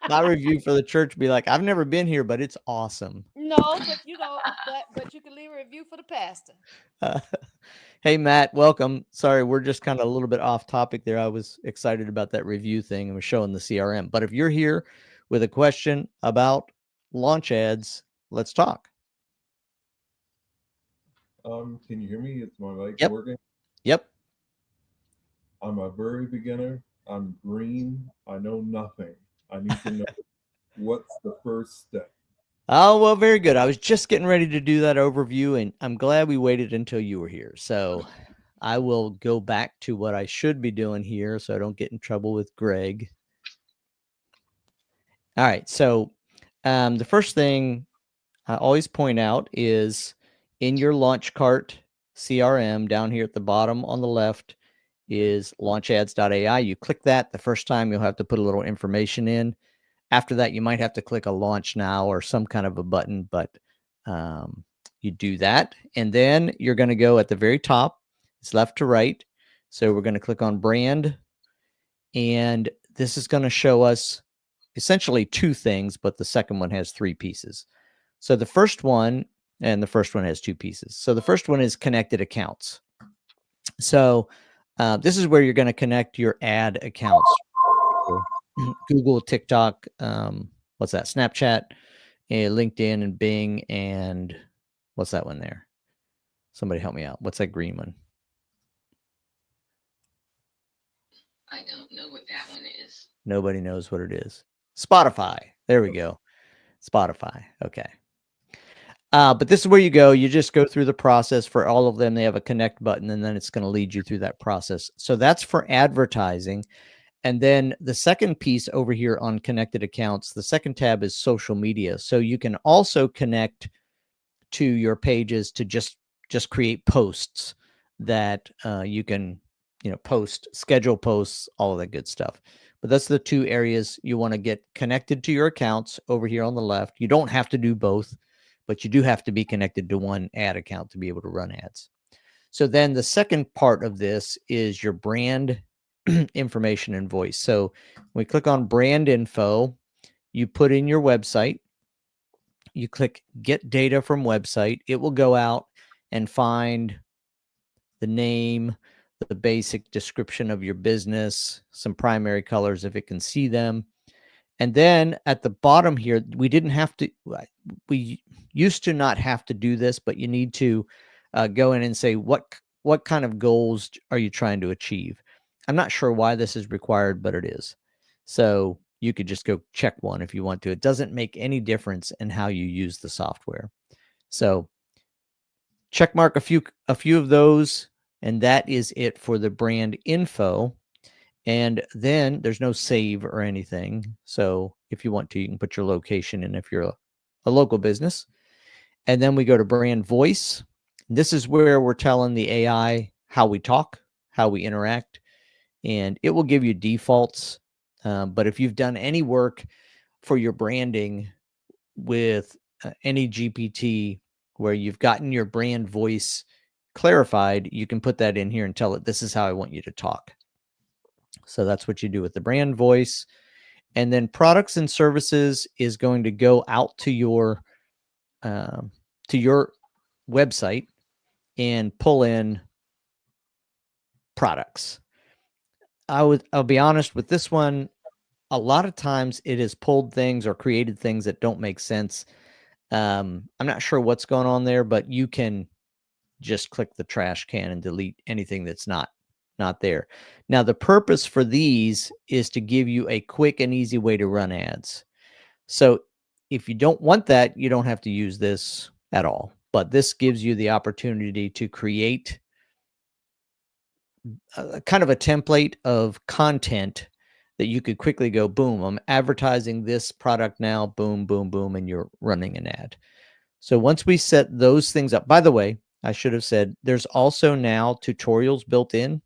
S17: My review for the church would be like, I've never been here, but it's awesome.
S18: No, but but you can leave a review for the pastor.
S17: Hey, Matt, welcome. Sorry, we're just kind of a little bit off topic there. I was excited about that review thing and was showing the CRM. But if you're here with a question about launch ads, let's talk.
S1: Can you hear me? It's my mic working?
S17: Yep.
S1: I'm a very beginner. I'm green. I know nothing. I need to know what's the first step.
S17: Oh, well, very good. I was just getting ready to do that overview, and I'm glad we waited until you were here. So I will go back to what I should be doing here so I don't get in trouble with Greg. All right. So the first thing I always point out is in your Launchcart CRM down here at the bottom on the left is launchads.ai. You click that. The first time you'll have to put a little information in. After that, you might have to click a launch now or some kind of a button, but you do that. And then you're going to go at the very top. It's left to right. So we're going to click on brand. And this is going to show us essentially two things, but the second one has three pieces. So the first one, and the first one has two pieces. So the first one is connected accounts. So this is where you're going to connect your ad accounts. Google, TikTok, what's that? Snapchat, LinkedIn, and Bing, and what's that one there? Somebody help me out. What's that green one?
S20: I don't know what that one is.
S17: Nobody knows what it is. Spotify. There we go. Spotify. Okay. But this is where you go. You just go through the process for all of them. They have a connect button, and then it's going to lead you through that process. So that's for advertising. And then the second piece over here on connected accounts, the second tab is social media. So you can also connect to your pages to just create posts that you can, post, schedule posts, all of that good stuff. But that's the two areas you want to get connected to your accounts over here on the left. You don't have to do both, but you do have to be connected to one ad account to be able to run ads. So then the second part of this is your brand information and voice. So when we click on brand info, you put in your website, you click get data from website. It will go out and find the name, the basic description of your business, some primary colors if it can see them. And then at the bottom here, we didn't have to, we used to not have to do this, but you need to go in and say, what kind of goals are you trying to achieve? I'm not sure why this is required, but it is. So you could just go check one if you want to. It doesn't make any difference in how you use the software. So check mark a few of those, and that is it for the brand info. And then there's no save or anything. So if you want to, you can put your location in if you're a local business. And then we go to brand voice. This is where we're telling the AI how we talk, how we interact, and it will give you defaults. But if you've done any work for your branding with any GPT where you've gotten your brand voice clarified, you can put that in here and tell it, this is how I want you to talk. So that's what you do with the brand voice. And then products and services is going to go out to your website and pull in products. I'll be honest with this one. A lot of times it has pulled things or created things that don't make sense. I'm not sure what's going on there, but you can just click the trash can and delete anything that's not there. Now, the purpose for these is to give you a quick and easy way to run ads. So if you don't want that, you don't have to use this at all. But this gives you the opportunity to create kind of a template of content that you could quickly go, boom, I'm advertising this product now, boom, boom, boom, and you're running an ad. So once we set those things up, by the way, I should have said, there's also now tutorials built in.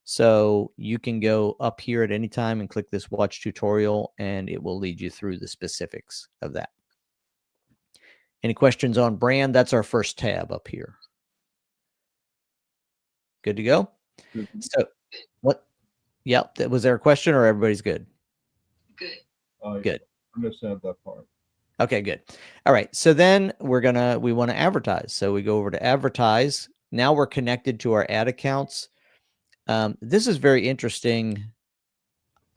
S17: So you can go up here at any time and click this watch tutorial, and it will lead you through the specifics of that. Any questions on brand? That's our first tab up here. Good to go?
S20: Mm-hmm.
S17: So what? Yep. Was there a question or everybody's good?
S20: Good.
S17: Good.
S1: I understand that part.
S17: Okay, good. All right. So then we want to advertise. So we go over to advertise. Now we're connected to our ad accounts. This is very interesting.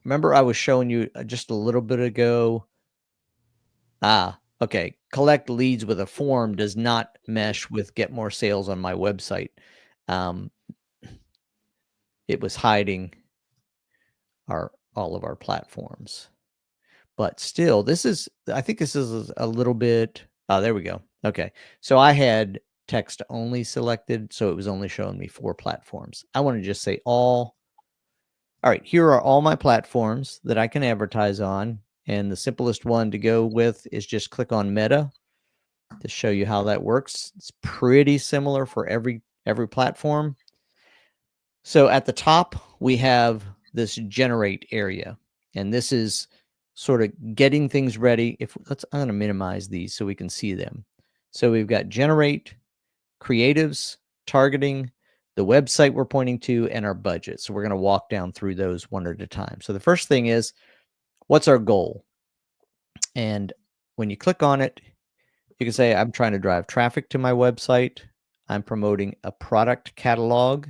S17: Remember I was showing you just a little bit ago. Okay. Collect leads with a form does not mesh with get more sales on my website. It was hiding all of our platforms. But still, I think this is a little bit, there we go. Okay. So I had text only selected, so it was only showing me 4 platforms. I want to just say all. All right, here are all my platforms that I can advertise on. And the simplest one to go with is just click on Meta to show you how that works. It's pretty similar for every platform. So at the top, we have this generate area, and this is sort of getting things ready. I'm going to minimize these so we can see them. So we've got generate, creatives, targeting, the website we're pointing to, and our budget. So we're going to walk down through those one at a time. So the first thing is, what's our goal? And when you click on it, you can say, I'm trying to drive traffic to my website. I'm promoting a product catalog.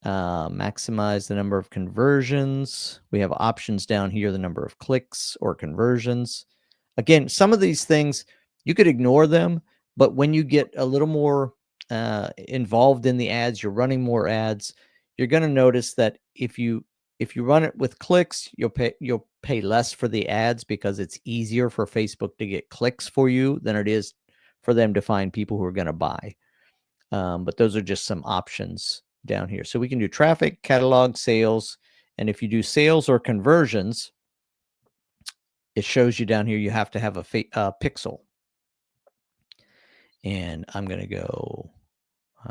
S17: Maximize the number of conversions. We have options down here, the number of clicks or conversions. Again, some of these things, you could ignore them, but when you get a little more involved in the ads, you're running more ads, you're going to notice that if you run it with clicks, you'll pay less for the ads because it's easier for Facebook to get clicks for you than it is for them to find people who are going to buy. But those are just some options down here. So we can do traffic, catalog, sales, and if you do sales or conversions, it shows you down here you have to have a pixel. And I'm going to go,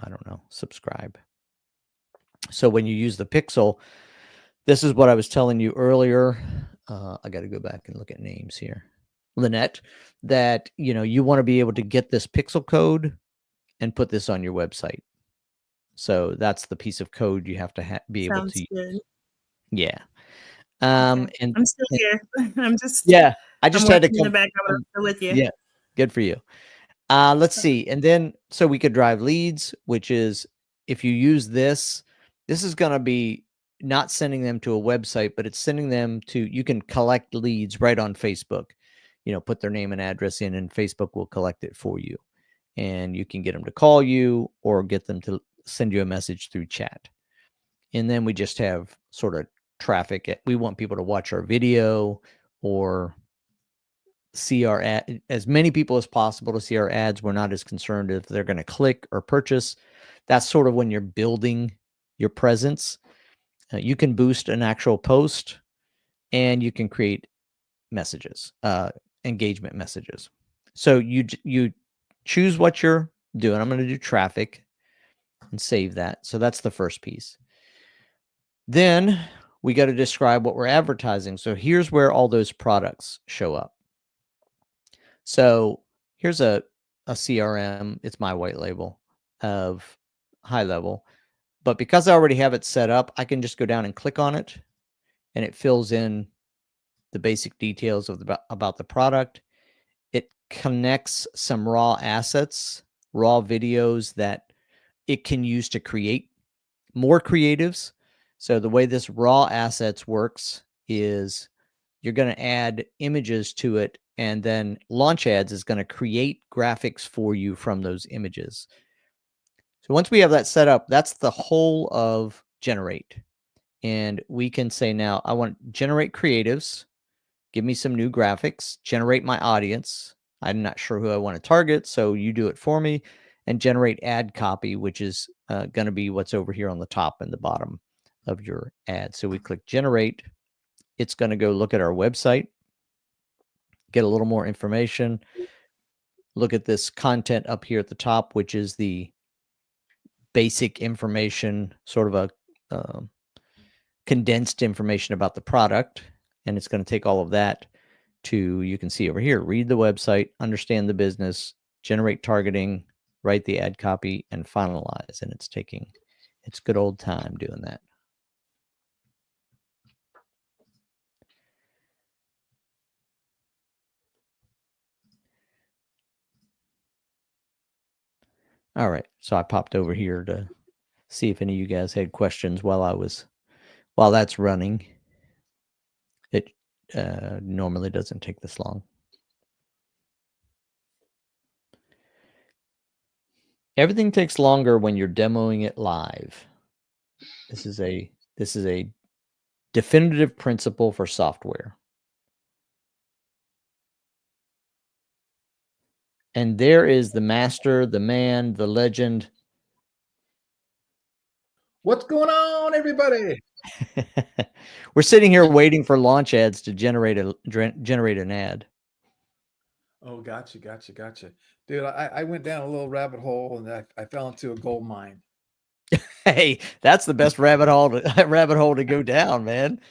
S17: I don't know, subscribe. So when you use the pixel, this is what I was telling you earlier. I got to go back and look at names here. Lynette, that you want to be able to get this pixel code and put this on your website. So that's the piece of code you have to be able to use. Good. Yeah.
S19: Okay.
S17: And
S19: I'm still here. I'm just
S17: I just had to come
S19: in the background with you.
S17: Yeah. Good for you. Let's see. And then so we could drive leads, which is if you use this is going to be not sending them to a website, but it's sending them to, you can collect leads right on Facebook. Put their name and address in, and Facebook will collect it for you. And you can get them to call you or get them to send you a message through chat. And then we just have sort of traffic. We want people to watch our video or see our ad, as many people as possible to see our ads. We're not as concerned if they're going to click or purchase. That's sort of when you're building your presence. You can boost an actual post, and you can create messages, engagement messages. So you choose what you're doing. I'm going to do traffic and save that. So that's the first piece. Then we got to describe what we're advertising. So here's where all those products show up. So here's a CRM. It's my white label of high level. But because I already have it set up, I can just go down and click on it, and it fills in the basic details of about the product. It connects some raw assets, raw videos that it can use to create more creatives. So the way this raw assets works is you're going to add images to it, and then Launch Ads is going to create graphics for you from those images. So once we have that set up, that's the whole of Generate. And we can say now, I want to generate creatives, give me some new graphics, generate my audience. I'm not sure who I want to target, so you do it for me, and generate ad copy, which is going to be what's over here on the top and the bottom of your ad. So we click Generate. It's going to go look at our website, get a little more information, look at this content up here at the top, which is the basic information, sort of a condensed information about the product. And it's going to take all of that to, you can see over here, read the website, understand the business, generate targeting, write the ad copy, and finalize. And it's taking its good old time doing that. All right, so I popped over here to see if any of you guys had questions while that's running. It normally doesn't take this long. Everything takes longer when you're demoing it live. This is a definitive principle for software. And there is the master, the man, the legend.
S2: What's going on, everybody?
S17: We're sitting here waiting for Launch Ads to generate an ad.
S2: Oh, gotcha. Dude, I went down a little rabbit hole, and I fell into a gold mine.
S17: Hey, that's the best rabbit hole to go down, man.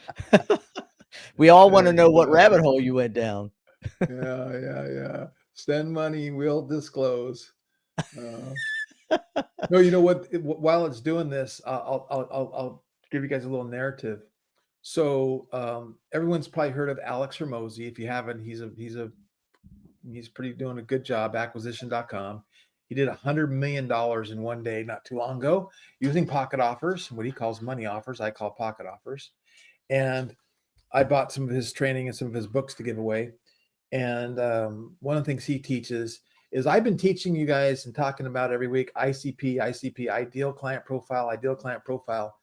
S17: We all want to know what rabbit hole you went down.
S2: Yeah. Send money, we'll disclose. No, you know what? While it's doing this, I'll give you guys a little narrative. So everyone's probably heard of Alex Hormozi. If you haven't, he's pretty doing a good job. Acquisition.com. He did $100 million in one day not too long ago using pocket offers, what he calls money offers. I call pocket offers. And I bought some of his training and some of his books to give away. And one of the things he teaches is, I've been teaching you guys and talking about every week, ICP, ideal client profile.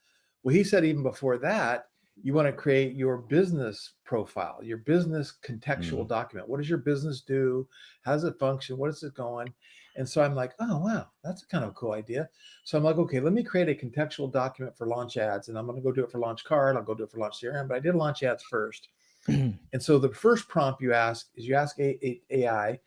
S2: Well, he said even before that, you want to create your business profile, your business contextual document. What does your business do? How does it function? What is it going? And so I'm like, oh, wow, that's kind of a cool idea. So I'm like, okay, let me create a contextual document for Launch Ads. And I'm going to go do it for Launch Card. I'll go do it for Launch CRM, but I did Launch Ads first. And so the first prompt you ask is, you ask AI,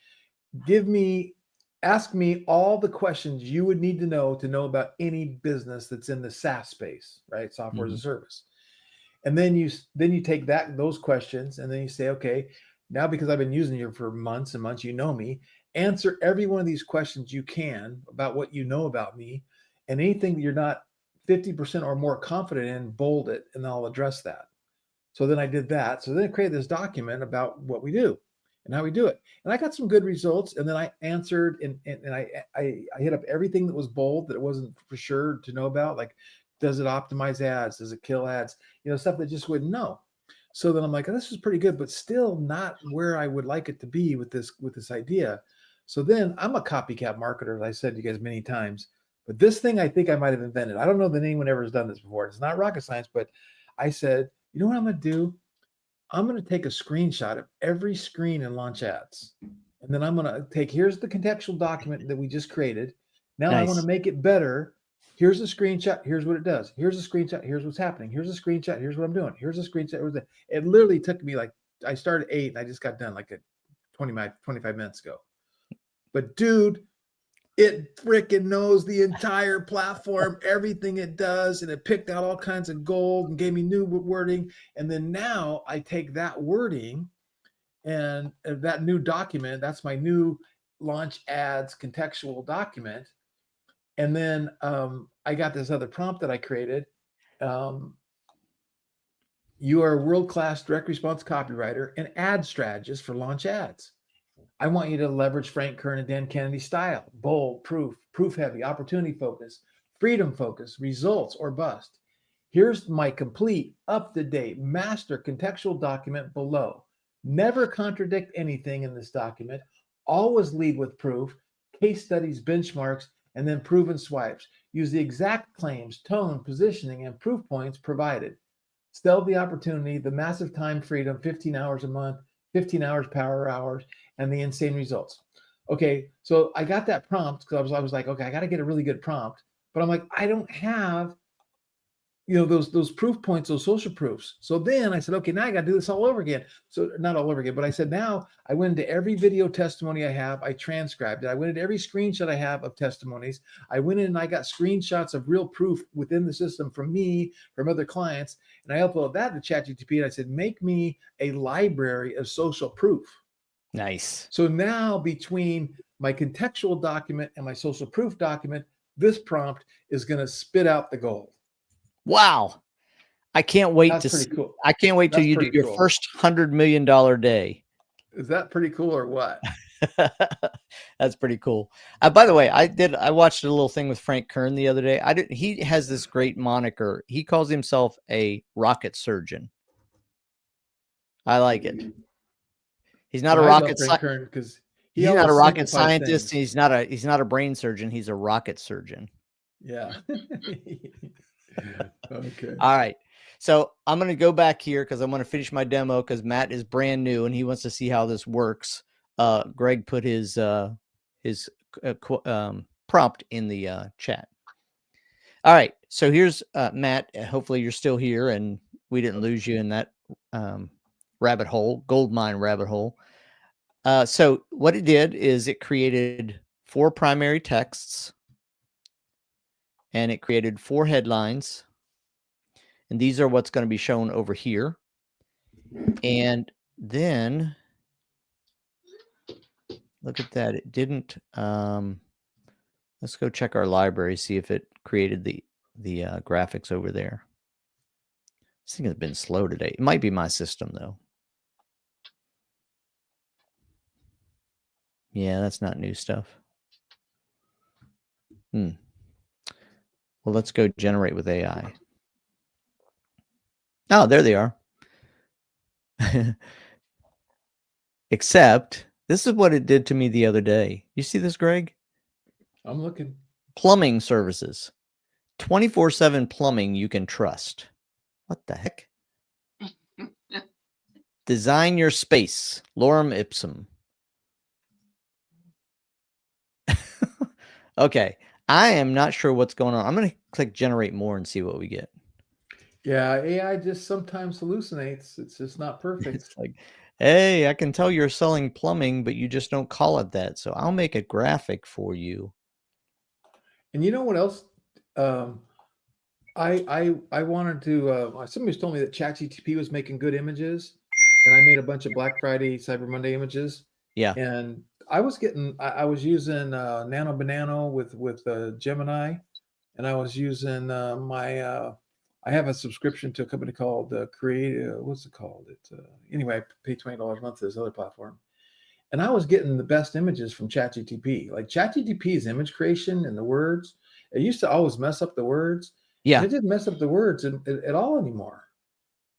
S2: ask me all the questions you would need to know about any business that's in the SaaS space, right? Software as a service. And then you take those questions, and then you say, okay, now because I've been using you for months and months, you know me, answer every one of these questions you can about what you know about me, and anything that you're not 50% or more confident in, bold it, and I'll address that. So then I did that. So then I created this document about what we do and how we do it. And I got some good results. And then I answered and I hit up everything that was bold that it wasn't for sure to know about, like Does it optimize ads? Does it kill ads? You know, stuff that just wouldn't know. So then I'm like, oh, this is pretty good, but still not where I would like it to be with this idea. So then I'm a copycat marketer, as I said to you guys many times. But this thing I think I might have invented. I don't know that anyone ever has done this before. It's not rocket science, but I said, you know what I'm going to do? I'm going to take a screenshot of every screen in Launch Ads. And then I'm going to take, here's the contextual document that we just created. Now I want to make it better. Here's a screenshot. Here's what it does. Here's a screenshot. Here's what's happening. Here's a screenshot. Here's what I'm doing. Here's a screenshot. It literally took me like, I started at 8 and I just got done like 25 minutes ago. But dude, it freaking knows the entire platform, everything it does. And it picked out all kinds of gold and gave me new wording. And then now I take that wording and that new document, that's my new Launch Ads contextual document. And then I got this other prompt that I created. You are a world-class direct response copywriter and ad strategist for Launch Ads. I want you to leverage Frank Kern and Dan Kennedy style: bold, proof heavy, opportunity focus, freedom focus, results or bust. Here's my complete, up-to-date master contextual document below. Never contradict anything in this document. Always lead with proof, case studies, benchmarks, and then proven swipes. Use the exact claims, tone, positioning, and proof points provided. Sell the opportunity, the massive time freedom, 15 hours a month, 15 hours power hours, and the insane results. Okay, so I got that prompt because I was like, okay, I got to get a really good prompt. But I'm like, I don't have, you know, those proof points, those social proofs. So then I said, okay, now I got to do this all over again. So not all over again, but I said, now I went into every video testimony I have, I transcribed it. I went into every screenshot I have of testimonies. I went in and I got screenshots of real proof within the system from me, from other clients. And I uploaded that to ChatGPT and I said, make me a library of social proof.
S17: Nice.
S2: So now between my contextual document and my social proof document, this prompt is going to spit out the gold.
S17: Wow. I can't wait
S2: That's
S17: to
S2: pretty
S17: see.
S2: cool.
S17: I can't wait till
S2: That's
S17: you do
S2: pretty
S17: your
S2: cool.
S17: first $100 million day.
S2: Is that pretty cool or what?
S17: That's pretty cool. By the way, I watched a little thing with Frank Kern the other day. He has this great moniker. He calls himself a rocket surgeon. I like it. He's not a rocket
S2: scientist because
S17: he's not a rocket scientist. He's not a brain surgeon. He's a rocket surgeon.
S2: Yeah. Okay.
S17: All right. So I'm going to go back here because I'm going to finish my demo because Matt is brand new and he wants to see how this works. Greg put his prompt in the chat. All right. So here's Matt. Hopefully you're still here and we didn't lose you in that rabbit hole, gold mine rabbit hole. So what it did is it created 4 primary texts and it created 4 headlines. And these are what's going to be shown over here. And then look at that. It didn't, let's go check our library, see if it created the graphics over there. This thing has been slow today. It might be my system though. Yeah, that's not new stuff. Well, let's go generate with AI. Oh, there they are. Except this is what it did to me the other day. You see this, Greg?
S2: I'm looking.
S17: Plumbing services. 24/7 plumbing you can trust. What the heck? Design your space. Lorem ipsum. Okay. I am not sure what's going on. I'm going to click generate more and see what we get.
S2: Yeah, AI just sometimes hallucinates. It's just not perfect.
S17: It's like, hey, I can tell you're selling plumbing, but you just don't call it that. So I'll make a graphic for you.
S2: And you know what else? I wanted to. Somebody told me that ChatGPT was making good images, and I made a bunch of Black Friday, Cyber Monday images.
S17: Yeah.
S2: And I was using Nano Banana with Gemini, and I was using I have a subscription to a company called what's it called? Anyway, I pay $20 a month to this other platform. And I was getting the best images from ChatGPT. Like ChatGPT's image creation and the words, it used to always mess up the words.
S17: Yeah.
S2: It didn't mess up the words at all anymore.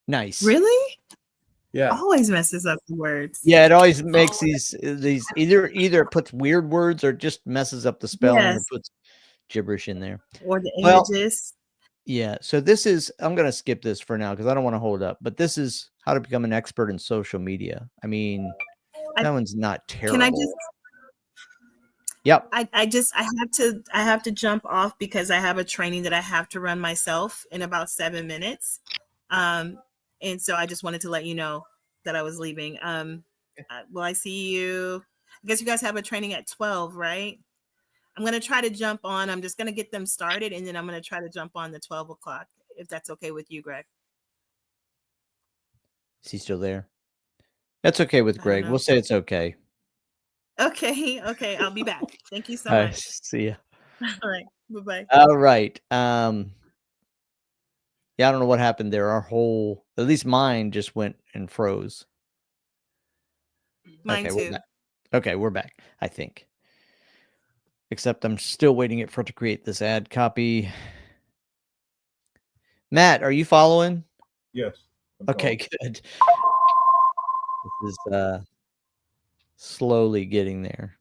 S17: Nice.
S19: Really?
S2: Yeah.
S19: Always messes up the words.
S17: Yeah, it always makes these either it puts weird words or just messes up the spelling or
S19: Yes.
S17: puts gibberish in there.
S19: Or the
S17: Well,
S19: images.
S17: yeah. So this is, I'm going to skip this for now because I don't want to hold up, but this is how to become an expert in social media. I mean, that one's not terrible.
S19: Can I just
S17: Yep.
S19: I have to jump off because I have a training that I have to run myself in about 7 minutes. And so I just wanted to let you know that I was leaving. Will I see you? I guess you guys have a training at 12, right? I'm going to try to jump on. I'm just going to get them started, and then I'm going to try to jump on the 12 o'clock, if that's okay with you, Greg.
S17: Is he still there? That's okay with Greg. We'll say it's okay.
S19: Okay. I'll be back. Thank you so
S17: All right.
S19: much.
S17: See ya.
S19: All right. Bye-bye.
S17: All right. Yeah, I don't know what happened there. Our whole, at least mine, just went and froze.
S19: Mine
S17: Okay, we're
S19: too.
S17: back. Okay, we're back, I think. Except I'm still waiting for it to create this ad copy. Matt, are you following?
S1: Yes.
S17: Okay, good. This is slowly getting there.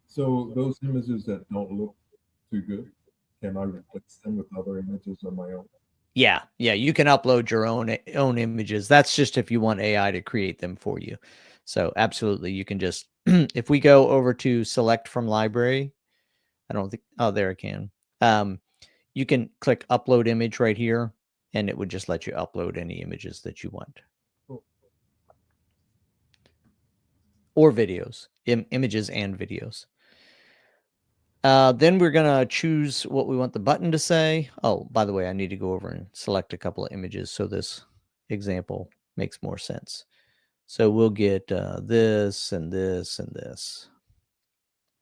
S1: So those images that don't look too good, can I replace them with other images on my own?
S17: Yeah, you can upload your own images. That's just if you want AI to create them for you. So absolutely, you can just, if we go over to select from library, I don't think, oh, there I can. You can click upload image right here, and it would just let you upload any images that you want.
S1: Cool.
S17: Or videos, images and videos. Then we're going to choose what we want the button to say. Oh, by the way, I need to go over and select a couple of images so this example makes more sense. So we'll get this and this and this.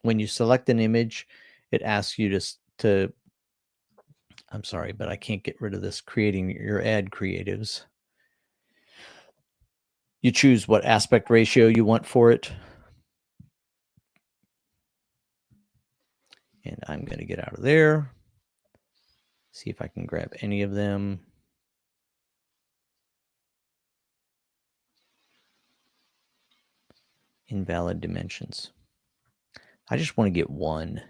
S17: When you select an image, it asks you to I'm sorry, but I can't get rid of this creating your ad creatives. You choose what aspect ratio you want for it. And I'm going to get out of there. See if I can grab any of them. Invalid dimensions. I just want to get one.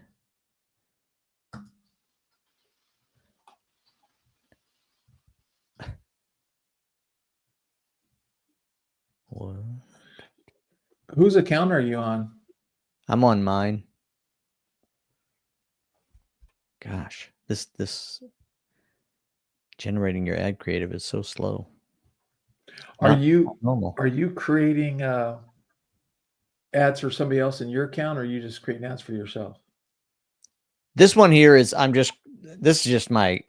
S17: What?
S2: Whose account are you on?
S17: I'm on mine. Gosh, this generating your ad creative is so slow.
S2: Are
S17: Not
S2: you
S17: normal?
S2: Are you creating ads for somebody else in your account, or are you just creating ads for yourself?
S17: This one here is this is just my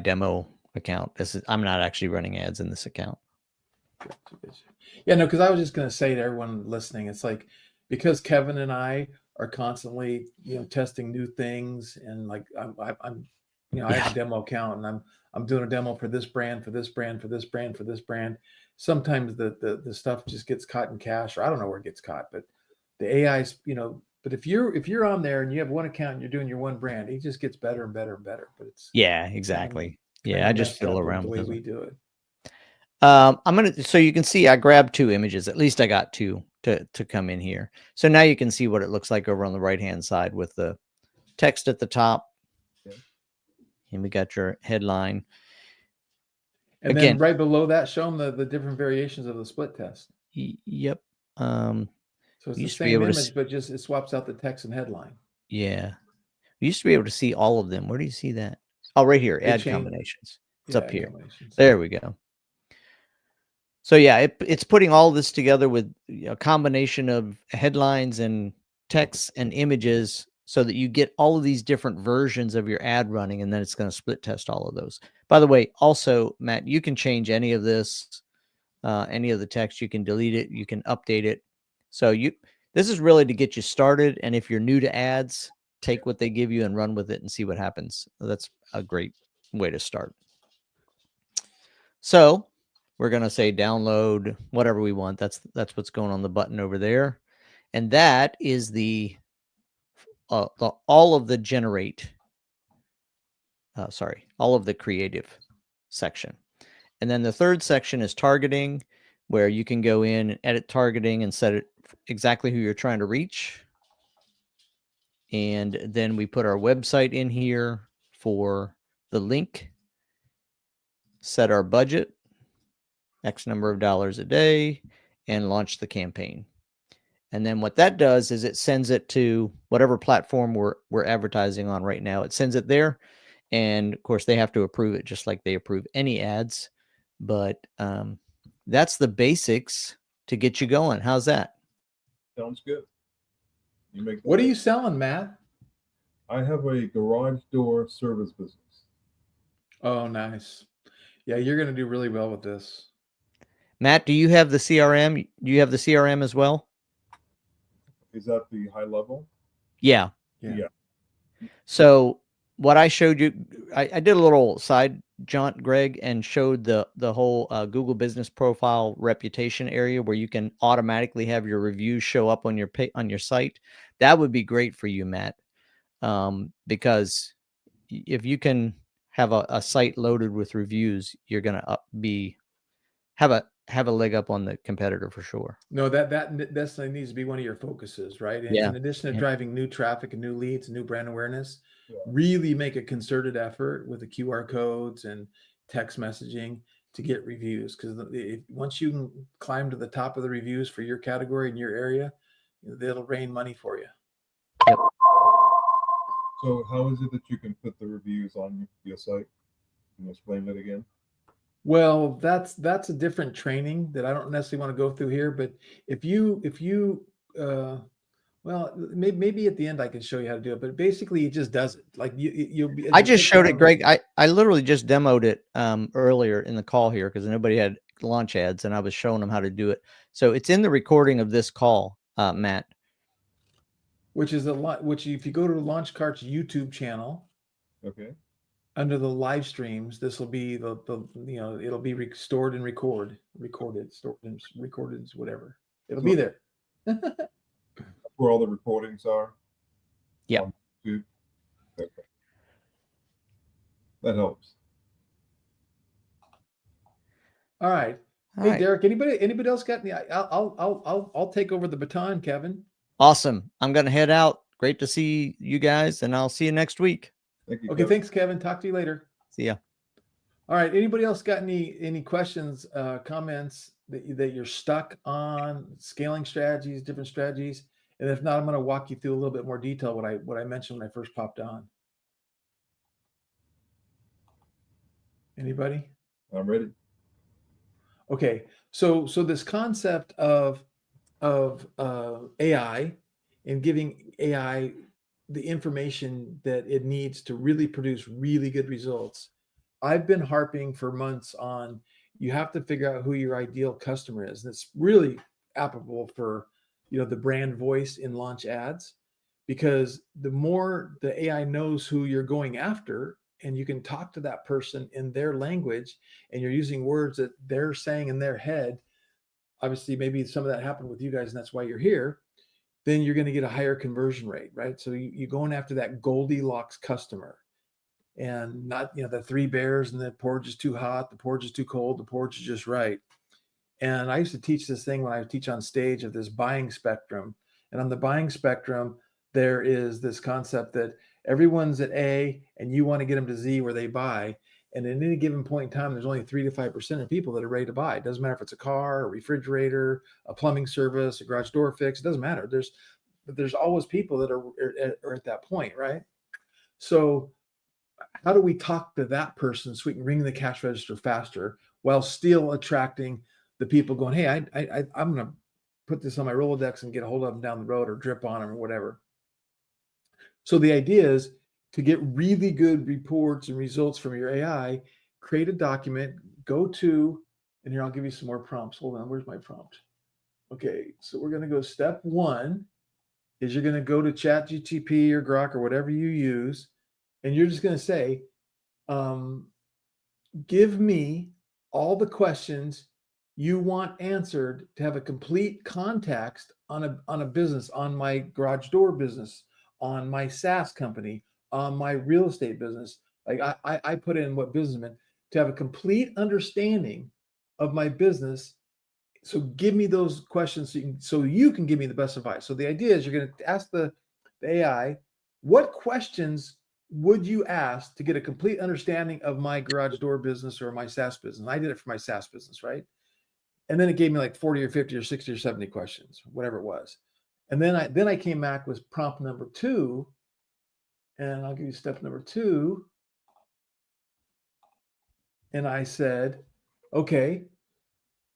S17: demo account. I'm not actually running ads in this account.
S2: Yeah, no, because I was just going to say to everyone listening, it's like, because Kevin and I are constantly, testing new things, and like I'm I have a demo account, and I'm doing a demo for this brand, for this brand, for this brand, for this brand. Sometimes the stuff just gets caught in cache, or I don't know where it gets caught, but the AI's, but if you're on there and you have one account and you're doing your one brand, it just gets better and better and better. But it's
S17: exactly.
S2: kinda
S17: I just
S2: messed
S17: fiddle
S2: up with
S17: around
S2: the
S17: with
S2: way
S17: this
S2: we
S17: one.
S2: do it.
S17: So you can see I grabbed 2 images. At least I got 2 to come in here. So now you can see what it looks like over on the right-hand side with the text at the top.
S1: Yeah.
S17: And we got your headline.
S2: And
S17: Again,
S2: then right below that, show them the different variations of the split test.
S17: Yep.
S2: So it's the
S17: used to be
S2: same
S17: able to
S2: image, but just it swaps out the text and headline.
S17: Yeah. We used to be able to see all of them. Where do you see that? Oh, right here,
S2: They
S17: add
S2: changed-
S17: combinations. It's
S2: Yeah,
S17: up here.
S2: combinations.
S17: There we go. So yeah, it's putting all this together with a combination of headlines and text and images so that you get all of these different versions of your ad running, and then it's going to split test all of those. By the way, also, Matt, you can change any of this, any of the text. You can delete it. You can update it. So this is really to get you started. And if you're new to ads, take what they give you and run with it and see what happens. That's a great way to start. So we're going to say download whatever we want. That's what's going on the button over there. And that is all of the generate all of the creative section. And then the third section is targeting, where you can go in and edit targeting and set it exactly who you're trying to reach. And then we put our website in here for the link, set our budget, X number of dollars a day, and launch the campaign. And then what that does is it sends it to whatever platform we're advertising on right now. It sends it there. And of course, they have to approve it just like they approve any ads. But that's the basics to get you going. How's that?
S1: Sounds good. You make.
S2: What are you selling, Matt?
S1: I have a garage door service business.
S2: Oh, nice. Yeah, you're going to do really well with this.
S17: Matt, do you have the CRM? Do you have the CRM as well?
S1: Is that the high level?
S17: Yeah.
S1: Yeah.
S17: So what I showed you, I did a little side jaunt, Greg, and showed the whole Google Business Profile reputation area where you can automatically have your reviews show up on your site. That would be great for you, Matt, because if you can have a site loaded with reviews, you're gonna have a leg up on the competitor for sure.
S2: No, that definitely needs to be one of your focuses, right? And
S17: Yeah.
S2: in addition to driving new traffic and new leads and new brand awareness,
S1: Yeah.
S2: really make a concerted effort with the QR codes and text messaging to get reviews. Because once you can climb to the top of the reviews for your category in your area, it'll rain money for you.
S17: Yep.
S1: So how is it that you can put the reviews on your site? Can you explain that again?
S2: Well, that's a different training that I don't necessarily want to go through here. But if you well, maybe at the end I can show you how to do it. But basically, it just does it. Like you'll be.
S17: I just showed it, Greg. I literally just demoed it earlier in the call here because nobody had launch ads, and I was showing them how to do it. So it's in the recording of this call, Matt.
S2: Which is which if you go to Launchcart's YouTube channel,
S1: Okay.
S2: under the live streams, this will be the it'll be stored and recorded, stored and recorded, whatever. It'll be there.
S1: Where all the recordings are?
S17: Yeah.
S1: On YouTube? Okay. That helps.
S2: All right.
S17: All
S2: Hey,
S17: right.
S2: Derek, anybody else got any? I'll take over the baton, Kevin.
S17: Awesome. I'm going to head out. Great to see you guys, and I'll see you next week.
S1: Thank you.
S2: Okay,
S1: Kevin.
S2: thanks, Kevin. Talk to you later.
S17: See ya.
S2: All right. Anybody else got any questions, comments that you're stuck on scaling strategies, different strategies? And if not, I'm going to walk you through a little bit more detail what I mentioned when I first popped on. Anybody?
S1: I'm ready.
S2: Okay. So this concept of AI and giving AI the information that it needs to really produce really good results. I've been harping for months on you have to figure out who your ideal customer is. And it's really applicable for the brand voice in launch ads, because the more the AI knows who you're going after and you can talk to that person in their language and you're using words that they're saying in their head, obviously maybe some of that happened with you guys and that's why you're here, then you're going to get a higher conversion rate, right? So you're going after that Goldilocks customer and not, the three bears and the porridge is too hot, the porridge is too cold, the porridge is just right. And I used to teach this thing when I teach on stage of this buying spectrum. And on the buying spectrum, there is this concept that everyone's at A and you want to get them to Z where they buy. And at any given point in time, there's only 3 to 5% of people that are ready to buy. It doesn't matter if it's a car, a refrigerator, a plumbing service, a garage door fix. It doesn't matter. There's always people that are at that point, right? So how do we talk to that person so we can ring the cash register faster while still attracting the people going, hey, I'm going to put this on my Rolodex and get a hold of them down the road or drip on them or whatever. So the idea is to get really good reports and results from your AI, create a document, go to, and here I'll give you some more prompts. Hold on, where's my prompt? Okay, so we're going to go step 1 is you're going to go to ChatGPT or Grok or whatever you use, and you're just going to say, give me all the questions you want answered to have a complete context on a business, on my garage door business, on my SaaS company, on my real estate business, Like I put in what businessman to have a complete understanding of my business. So give me those questions so you can give me the best advice. So the idea is you're going to ask the AI, what questions would you ask to get a complete understanding of my garage door business or my SaaS business? I did it for my SaaS business, right? And then it gave me like 40 or 50 or 60 or 70 questions, whatever it was. And then I came back with prompt number 2, and I'll give you step number 2. And I said, okay,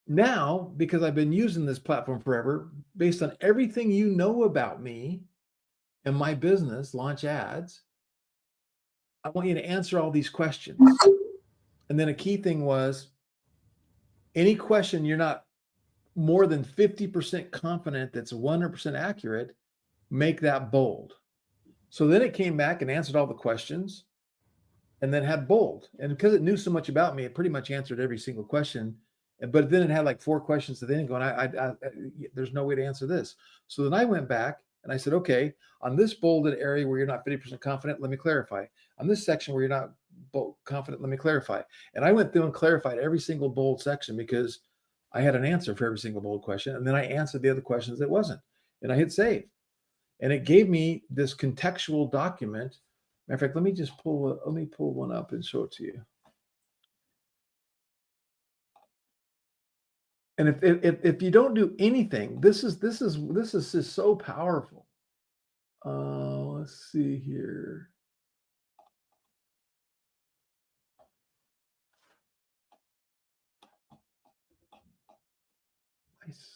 S2: now, because I've been using this platform forever, based on everything you know about me and my business, Launch Ads, I want you to answer all these questions. And then a key thing was, any question you're not more than 50% confident that's 100% accurate, make that bold. So then it came back and answered all the questions and then had bold. And because it knew so much about me, it pretty much answered every single question. But then it had like 4 questions at the end going, there's no way to answer this. So then I went back and I said, okay, on this bolded area where you're not 50% confident, let me clarify. On this section where you're not confident, let me clarify. And I went through and clarified every single bold section because I had an answer for every single bold question. And then I answered the other questions that wasn't. And I hit save. And it gave me this contextual document. Matter of fact, let me pull one up and show it to you. And if you don't do anything, this is just so powerful. Let's see here.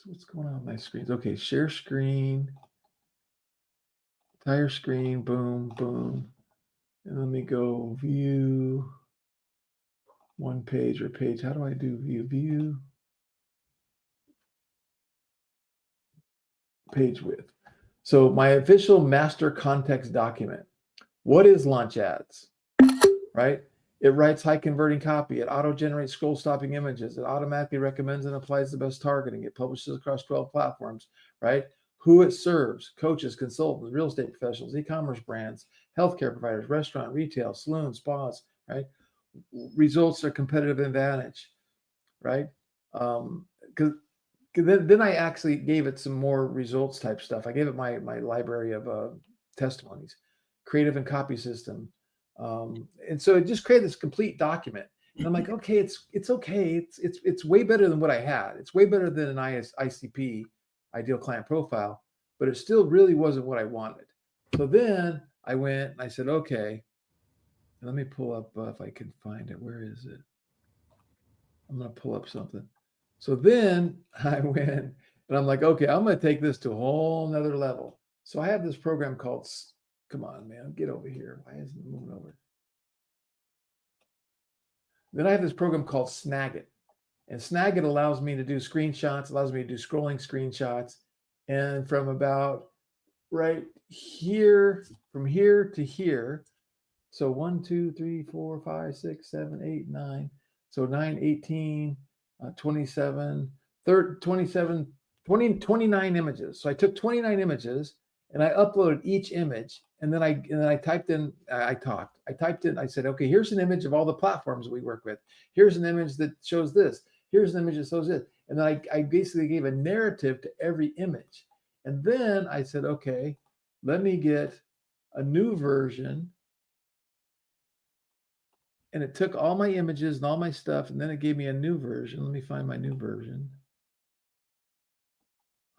S2: What's going on with my screens? Okay, share screen, entire screen, boom, boom. And let me go view one page or page. How do I do view? Page width. So my official master context document. What is Launch Ads? Right? It writes high converting copy. It auto generates scroll stopping images. It automatically recommends and applies the best targeting. It publishes across 12 platforms, right? Who it serves: coaches, consultants, real estate professionals, e-commerce brands, healthcare providers, restaurant, retail, saloons, spas, right? Results are competitive advantage, right? Because then I actually gave it some more results type stuff. I gave it my library of testimonies, creative and copy system. And so it just created this complete document. And I'm like, okay, it's okay. It's way better than what I had. It's way better than an ICP, ideal client profile, but it still really wasn't what I wanted. So then I went and I said, okay, let me pull up if I can find it. Where is it? I'm going to pull up something. So then I went and I'm like, okay, I'm going to take this to a whole nother level. So I have this program called, come on, man, get over here. Why isn't it moving over? Then I have this program called Snagit. And Snagit allows me to do screenshots, allows me to do scrolling screenshots. And from about right here, from here to here. So 1, 2, 3, 4, 5, 6, 7, 8, 9. So 9, 18, 27, 27, 29 images. So I took 29 images and I uploaded each image. And then I typed in, I typed in, I said, okay, here's an image of all the platforms we work with. Here's an image that shows this. Here's an image that shows this. And then I basically gave a narrative to every image. And then I said, okay, let me get a new version. And it took all my images and all my stuff, and then it gave me a new version. Let me find my new version.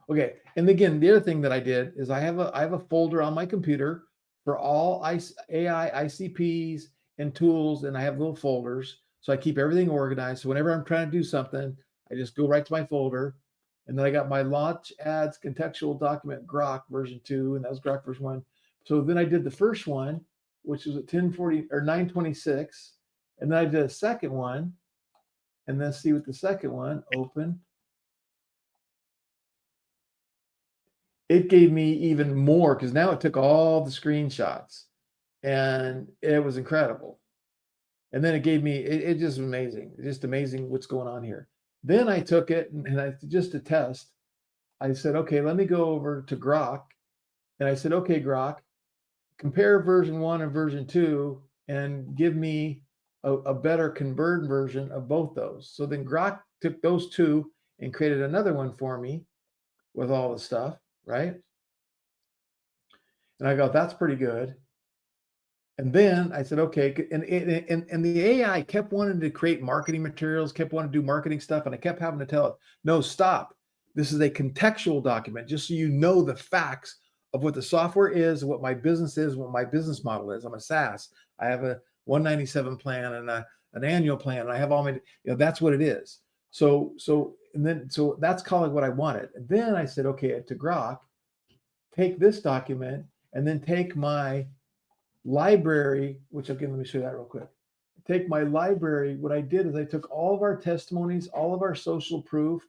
S2: Okay, and again, the other thing that I did is I have a folder on my computer for all AI ICPs and tools, and I have little folders. So I keep everything organized. So whenever I'm trying to do something, I just go right to my folder. And then I got my Launch Ads contextual document Grok version 2, and that was Grok version 1. So then I did the first one, which was at 1040 or 926. And then I did a second one. And then see what the second one, open. It gave me even more because now it took all the screenshots and it was incredible. And then it gave me, it just was amazing. Just amazing what's going on here. Then I took it and I just to test, I said, okay, let me go over to Grok. And I said, okay, Grok, compare version 1 and version 2 and give me a better converted version of both those. So then Grok took those two and created another one for me with all the stuff, right? And I go, that's pretty good. And then I said, okay. And the AI kept wanting to create marketing materials, kept wanting to do marketing stuff. And I kept having to tell it, no, stop. This is a contextual document, just so you know the facts of what the software is, what my business is, what my business model is. I'm a SaaS. I have a 197 plan and an annual plan. And I have all my, that's what it is. So that's calling what I wanted. And then I said, okay, to Grok, take this document and then take my library, which again, let me show you that real quick. Take my library. What I did is I took all of our testimonies, all of our social proof,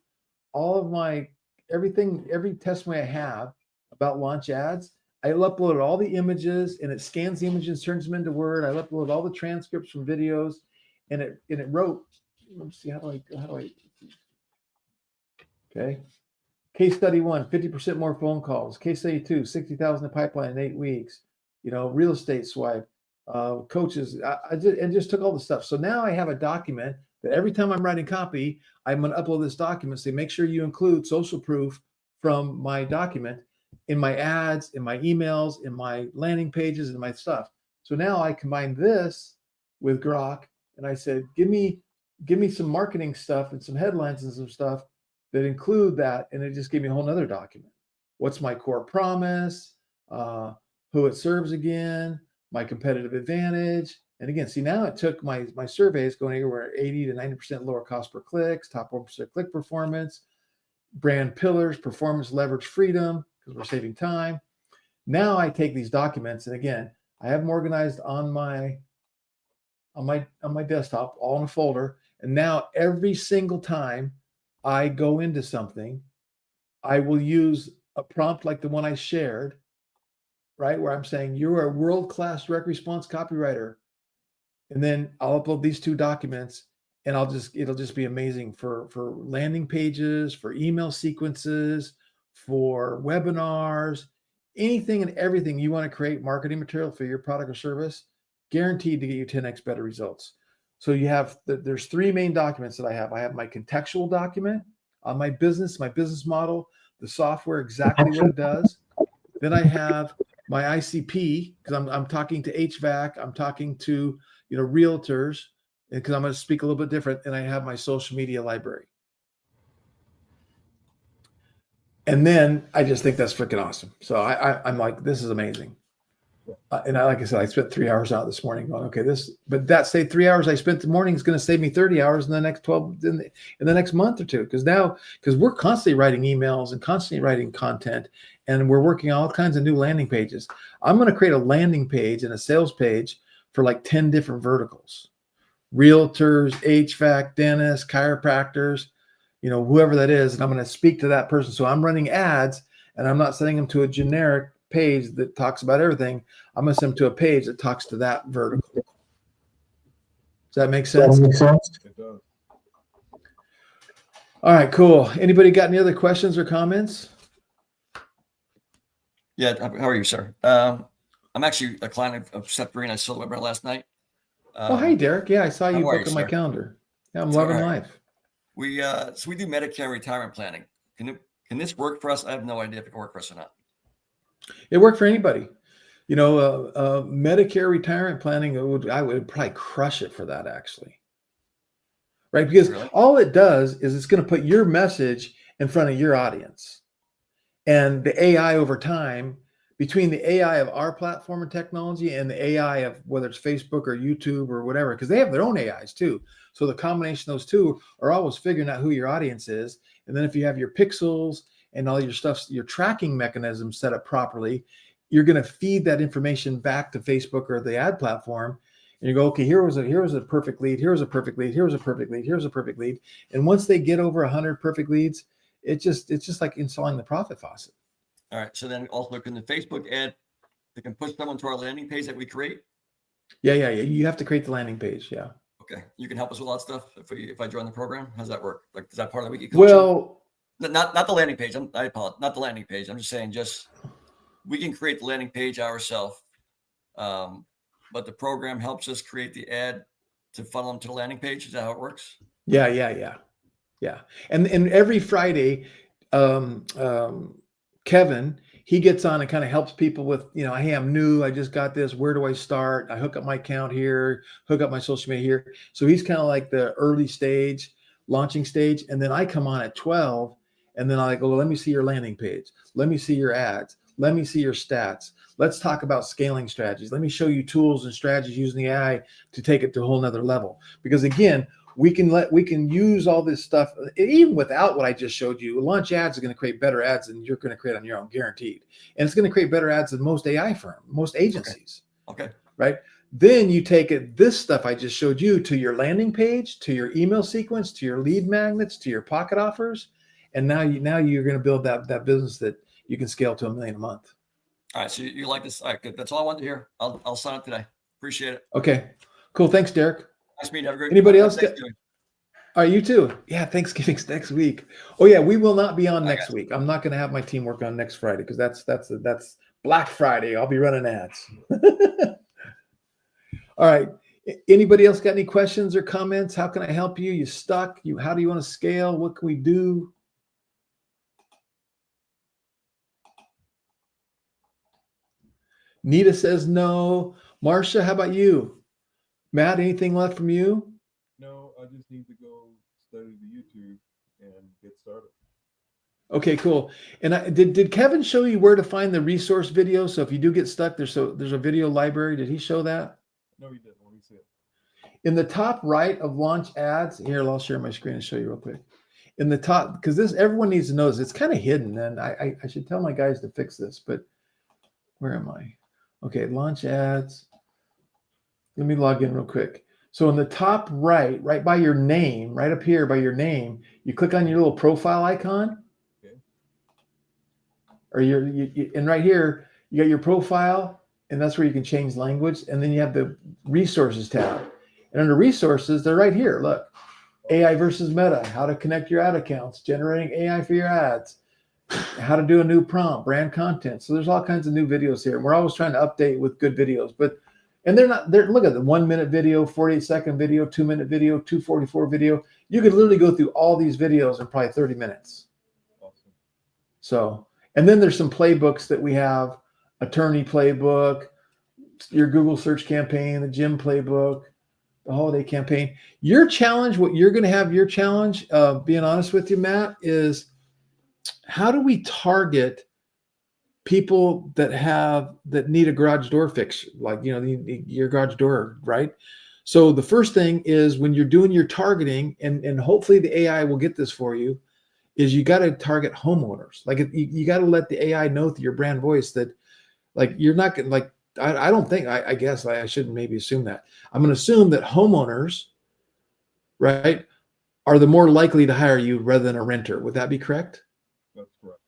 S2: all of my everything, every testimony I have about launch ads. I uploaded all the images, and it scans the images, turns them into Word. I uploaded all the transcripts from videos, and it wrote. Let me see, how do I? Okay. Case study 1, 50% more phone calls. Case study 2, 60,000 in pipeline in 8 weeks. Real estate swipe, coaches. I just took all the stuff. So now I have a document that every time I'm writing copy, I'm going to upload this document. So make sure you include social proof from my document in my ads, in my emails, in my landing pages, and my stuff. So now I combine this with Grok, and I said, give me some marketing stuff and some headlines and some stuff that include that. And it just gave me a whole nother document. What's my core promise? Who it serves again, my competitive advantage. And again, see, now it took my surveys going anywhere 80 to 90% lower cost per clicks, top 1% click performance, brand pillars, performance, leverage, freedom, because we're saving time. Now I take these documents, and again, I have them organized on my desktop, all in a folder. And now every single time I go into something, I will use a prompt like the one I shared, right? Where I'm saying, you're a world-class direct response copywriter. And then I'll upload these two documents, and it'll just be amazing for landing pages, for email sequences, for webinars, anything and everything you want to create marketing material for your product or service, guaranteed to get you 10x better results. So you have, there's 3 main documents that I have. I have my contextual document on my business model, the software, exactly what it does. Then I have my ICP, because I'm talking to HVAC, I'm talking to realtors, because I'm going to speak a little bit different. And I have my social media library. And then I just think that's freaking awesome. So I'm like, this is amazing. And like I said, I spent 3 hours out this morning going, okay, but that say 3 hours I spent the morning is going to save me 30 hours in the next 12, in the next month or two. Because we're constantly writing emails and constantly writing content, and we're working on all kinds of new landing pages. I'm going to create a landing page and a sales page for like 10 different verticals: realtors, HVAC, dentists, chiropractors, whoever that is. And I'm going to speak to that person. So I'm running ads, and I'm not sending them to a generic page that talks about everything. I'm going to send them to a page that talks to that vertical. Does that make sense?
S1: It does.
S2: All right, cool. Anybody got any other questions or comments?
S4: Yeah. How are you, sir? I'm actually a client of Seth Green. I saw the webinar last night.
S2: Hey, Derek. Yeah, I saw you
S4: how are
S2: book
S4: you,
S2: on my
S4: sir?
S2: calendar. Yeah, I'm
S4: It's
S2: loving
S4: all right.
S2: life.
S4: So we do Medicare retirement planning. Can this work for us? I have no idea if it can work for us or not.
S2: It worked for anybody. Medicare retirement planning, I would probably crush it for that, actually. Right? Because all it does is it's going to put your message in front of your audience. And the AI over time, between the AI of our platform and technology and the AI of whether it's Facebook or YouTube or whatever, because they have their own AIs too. So the combination of those two are always figuring out who your audience is. And then if you have your pixels and all your stuff, your tracking mechanism set up properly, you're going to feed that information back to Facebook or the ad platform. And you go, okay, here was a perfect lead. Here was a perfect lead. Here was a perfect lead. Here's a perfect lead. And once they get over 100 perfect leads, it's just like installing the profit faucet.
S4: All right. So then also can the Facebook ad, they can push someone to our landing page that we create?
S2: Yeah. You have to create the landing page. Yeah.
S4: Okay. You can help us with all that stuff if I join the program. How's that work? Like, is that part of the week?
S2: Well,
S4: not the landing page. I apologize. Not the landing page. I'm just saying, we can create the landing page ourselves. but the program helps us create the ad to funnel them to the landing page. Is that how it works?
S2: Yeah. And every Friday, Kevin, he gets on and kind of helps people with, hey, I'm new. I just got this. Where do I start? I hook up my account here, hook up my social media here. So he's kind of like the early stage, launching stage. And then I come on at 12 and then I go, well, let me see your landing page. Let me see your ads. Let me see your stats. Let's talk about scaling strategies. Let me show you tools and strategies using the AI to take it to a whole nother level. Because again, we can use all this stuff even without what I just showed you. Launch Ads is going to create better ads than you're going to create on your own, guaranteed. And it's going to create better ads than most AI firms, most agencies.
S4: Okay.
S2: Right. Then you take this stuff I just showed you to your landing page, to your email sequence, to your lead magnets, to your pocket offers, and now you're going to build that business that you can scale to $1 million a month.
S4: All right. So you like this? All right, good. That's all I wanted to hear. I'll sign up today. Appreciate it.
S2: Okay. Cool. Thanks, Derek.
S4: Nice meeting you. Have a great.
S2: Anybody else? All
S4: Thanksgiving.
S2: right, you too. Yeah, Thanksgiving's next week. Oh yeah, we will not be on next week. I'm not going to have my team work on next Friday because that's Black Friday. I'll be running ads. All right. Anybody else got any questions or comments? How can I help you? You stuck? How do you want to scale? What can we do? Nita says no. Marcia, how about you? Matt, anything left from you?
S1: No, I just need to go study the YouTube and get started.
S2: Okay, cool. And did Kevin show you where to find the resource video? So if you do get stuck, there's a video library. Did he show that?
S1: No, he didn't. Let me see it.
S2: In the top right of Launch Ads, here, I'll share my screen and show you real quick. In the top, because everyone needs to know this. It's kind of hidden, and I should tell my guys to fix this, but where am I? Okay, Launch Ads. Let me log in real quick. So in the top right by your name, right up here by your name, you click on your little profile icon.
S1: Okay.
S2: Or and right here, you got your profile, and that's where you can change language. And then you have the resources tab. And under resources, they're right here. Look, AI versus Meta, how to connect your ad accounts, generating AI for your ads, how to do a new prompt, brand content. So there's all kinds of new videos here. And we're always trying to update with good videos, and they're look at the 1 minute video, 48-second video, 2 minute video, 244 video. You could literally go through all these videos in probably 30 minutes.
S1: Awesome.
S2: So, and then there's some playbooks that we have, attorney playbook, your Google search campaign, the gym playbook, the holiday campaign. Your challenge, what you're going to have your challenge, being honest with you, Matt, is how do we target people that need a garage door fix, like, your garage door, right? So the first thing is when you're doing your targeting, and hopefully the AI will get this for you, is you got to target homeowners. Like you got to let the AI know through your brand voice that, like, you're not going to, like, I don't think, I guess I shouldn't maybe assume that. I'm going to assume that homeowners, right, are the more likely to hire you rather than a renter. Would that be correct?
S1: That's correct.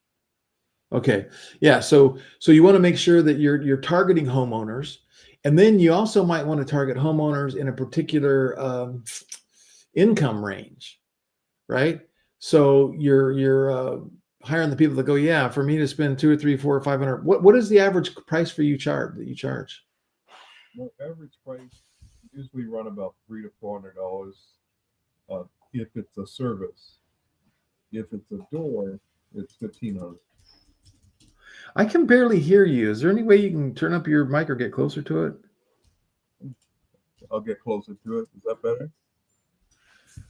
S2: Okay. Yeah. So you want to make sure that you're targeting homeowners, and then you also might want to target homeowners in a particular income range, right? So you're hiring the people that go, yeah, for me to spend $200 or $300, $400 or $500. What is the average price for you that you charge?
S1: Well, average price usually run about $300 to $400 if it's a service. If it's a door, it's $1,500.
S2: I can barely hear you. Is there any way you can turn up your mic or get closer to it?
S1: I'll get closer to it. Is that better?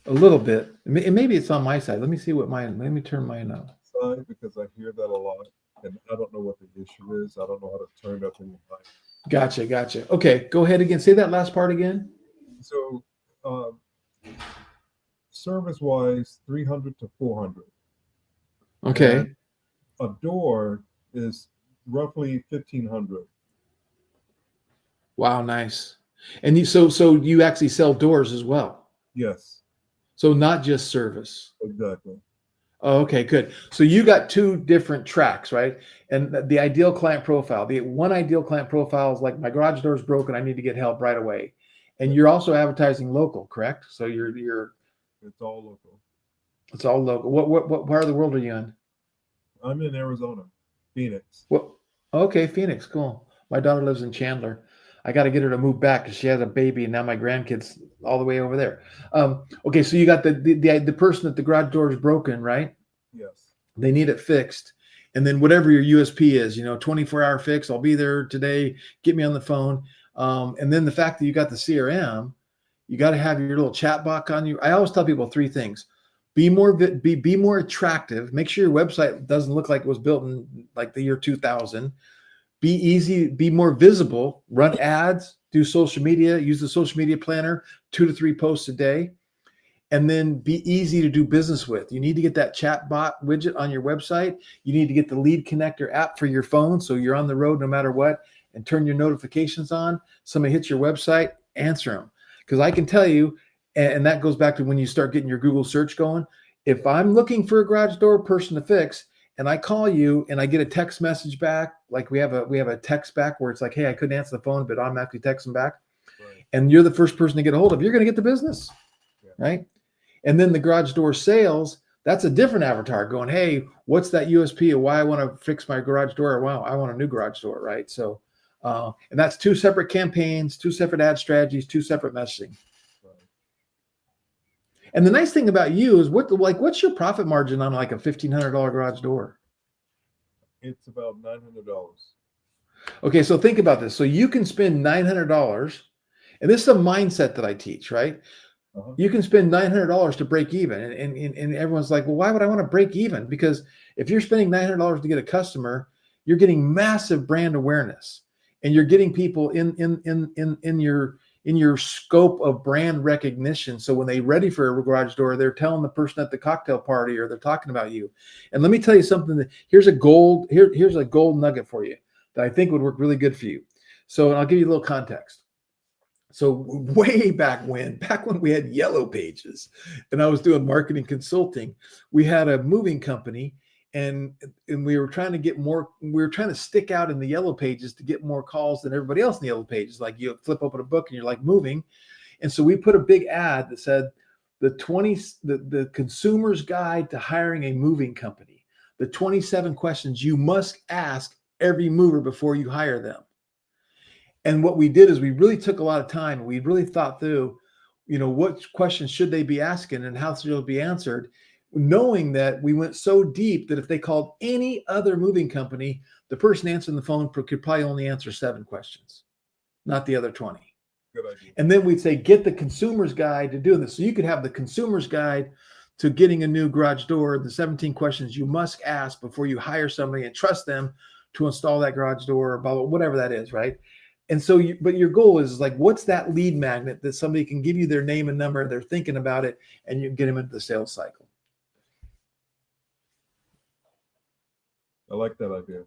S2: A little bit. Maybe it's on my side. Let me see let me turn mine up.
S1: Side, because I hear that a lot, and I don't know what the issue is. I don't know how to turn it up in the mic.
S2: Gotcha. Okay, go ahead again. Say that last part again.
S1: So, service-wise, $300 to $400.
S2: Okay.
S1: And a door is roughly $1,500.
S2: Wow, nice. And you actually sell doors as well?
S1: Yes.
S2: So not just service.
S1: Exactly.
S2: Oh, okay, good. So you got two different tracks, right? And the ideal client profile. The one ideal client profile is like, my garage door is broken, I need to get help right away. And you're also advertising local, correct? So you're
S1: It's all local.
S2: It's all local. What part of the world are you in?
S1: I'm in Arizona, Phoenix.
S2: Okay, Phoenix, cool. My daughter lives in Chandler. I got to get her to move back because she has a baby, and now my grandkids all the way over there. Okay, so you got the person that the garage door is broken, right?
S1: Yes.
S2: They need it fixed. And then whatever your USP is, 24-hour fix, I'll be there today, get me on the phone. And then the fact that you got the CRM, you got to have your little chat box on you. I always tell people 3 things. Be more attractive. Make sure your website doesn't look like it was built in like the year 2000. Be easy, be more visible, run ads, do social media, use the social media planner, 2 to 3 posts a day. And then be easy to do business with. You need to get that chat bot widget on your website. You need to get the Lead Connector app for your phone so you're on the road no matter what, and turn your notifications on. Somebody hits your website, answer them. Because I can tell you, and that goes back to when you start getting your Google search going, if I'm looking for a garage door person to fix and I call you and I get a text message back, like we have a text back where it's like, hey, I couldn't answer the phone, but automatically text them back. Right. And you're the first person to get a hold of, you're going to get the business. Right? And then the garage door sales, that's a different avatar going, hey, what's that USP of why I want to fix my garage door? Or, wow, I want a new garage door, right? So, and that's 2 separate campaigns, 2 separate ad strategies, 2 separate messaging. Right. And the nice thing about you is what's your profit margin on like a $1,500 garage door?
S1: It's about $900.
S2: Okay, so think about this. So you can spend $900, and this is a mindset that I teach, right? You can spend $900 to break even. And everyone's like, well, why would I want to break even? Because if you're spending $900 to get a customer, you're getting massive brand awareness, and you're getting people in your scope of brand recognition. So when they're ready for a garage door, they're telling the person at the cocktail party, or they're talking about you. And let me tell you something, here's a gold nugget for you that I think would work really good for you. So, and I'll give you a little context. So way back when we had Yellow Pages and I was doing marketing consulting, we had a moving company, and we were trying to get more, we were trying to stick out in the Yellow Pages to get more calls than everybody else in the Yellow Pages. Like you flip open a book and you're like moving. And so we put a big ad that said the consumer's guide to hiring a moving company, the 27 questions you must ask every mover before you hire them. And what we did is we really took a lot of time. We really thought through, what questions should they be asking and how should they be answered, knowing that we went so deep that if they called any other moving company, the person answering the phone could probably only answer 7 questions, not the other 20.
S1: Good idea.
S2: And then we'd say, get the consumer's guide to doing this. So you could have the consumer's guide to getting a new garage door, the 17 questions you must ask before you hire somebody and trust them to install that garage door, blah, blah, whatever that is, right? And so, but your goal is like, what's that lead magnet that somebody can give you their name and number, they're thinking about it, and you get them into the sales cycle.
S1: I like that idea.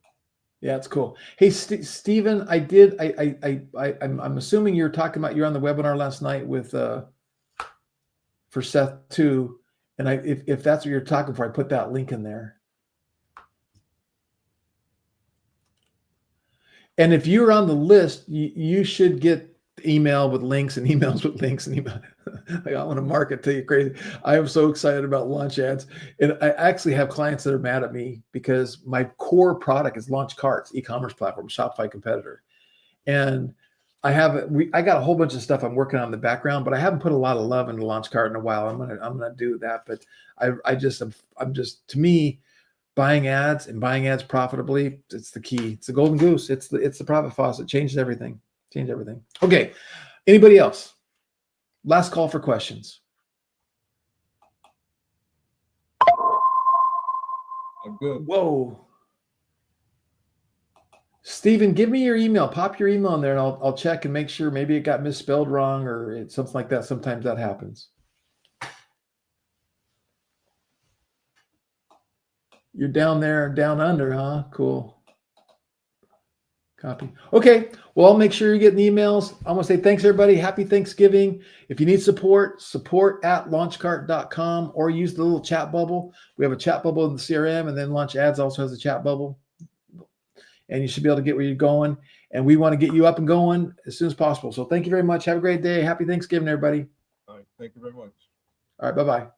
S2: Yeah, it's cool. Hey, Stephen, I'm assuming you're talking about, you're on the webinar last night with, for Seth too. And if that's what you're talking for, I put that link in there. And if you're on the list, you should get email with links and emails with links and email. Like, I want to market to you crazy. I am so excited about launch ads. And I actually have clients that are mad at me because my core product is Launch Carts, e-commerce platform, Shopify competitor. And I got a whole bunch of stuff I'm working on in the background, but I haven't put a lot of love into Launch Cart in a while. I'm gonna do that. But I'm just to me, buying ads profitably, it's the key. It's the golden goose. It's the profit faucet. Changes everything. Okay. Anybody else? Last call for questions.
S1: I'm good.
S2: Whoa. Stephen, give me your email. Pop your email in there, and I'll check and make sure maybe it got misspelled wrong or it's something like that. Sometimes that happens. You're down there, down under, huh? Cool. Copy. Okay. Well, I'll make sure you're getting emails. I want to say thanks, everybody. Happy Thanksgiving. If you need support at launchcart.com, or use the little chat bubble. We have a chat bubble in the CRM, and then Launch Ads also has a chat bubble. And you should be able to get where you're going. And we want to get you up and going as soon as possible. So thank you very much. Have a great day. Happy Thanksgiving, everybody.
S1: All right. Thank you very much.
S2: All right. Bye-bye.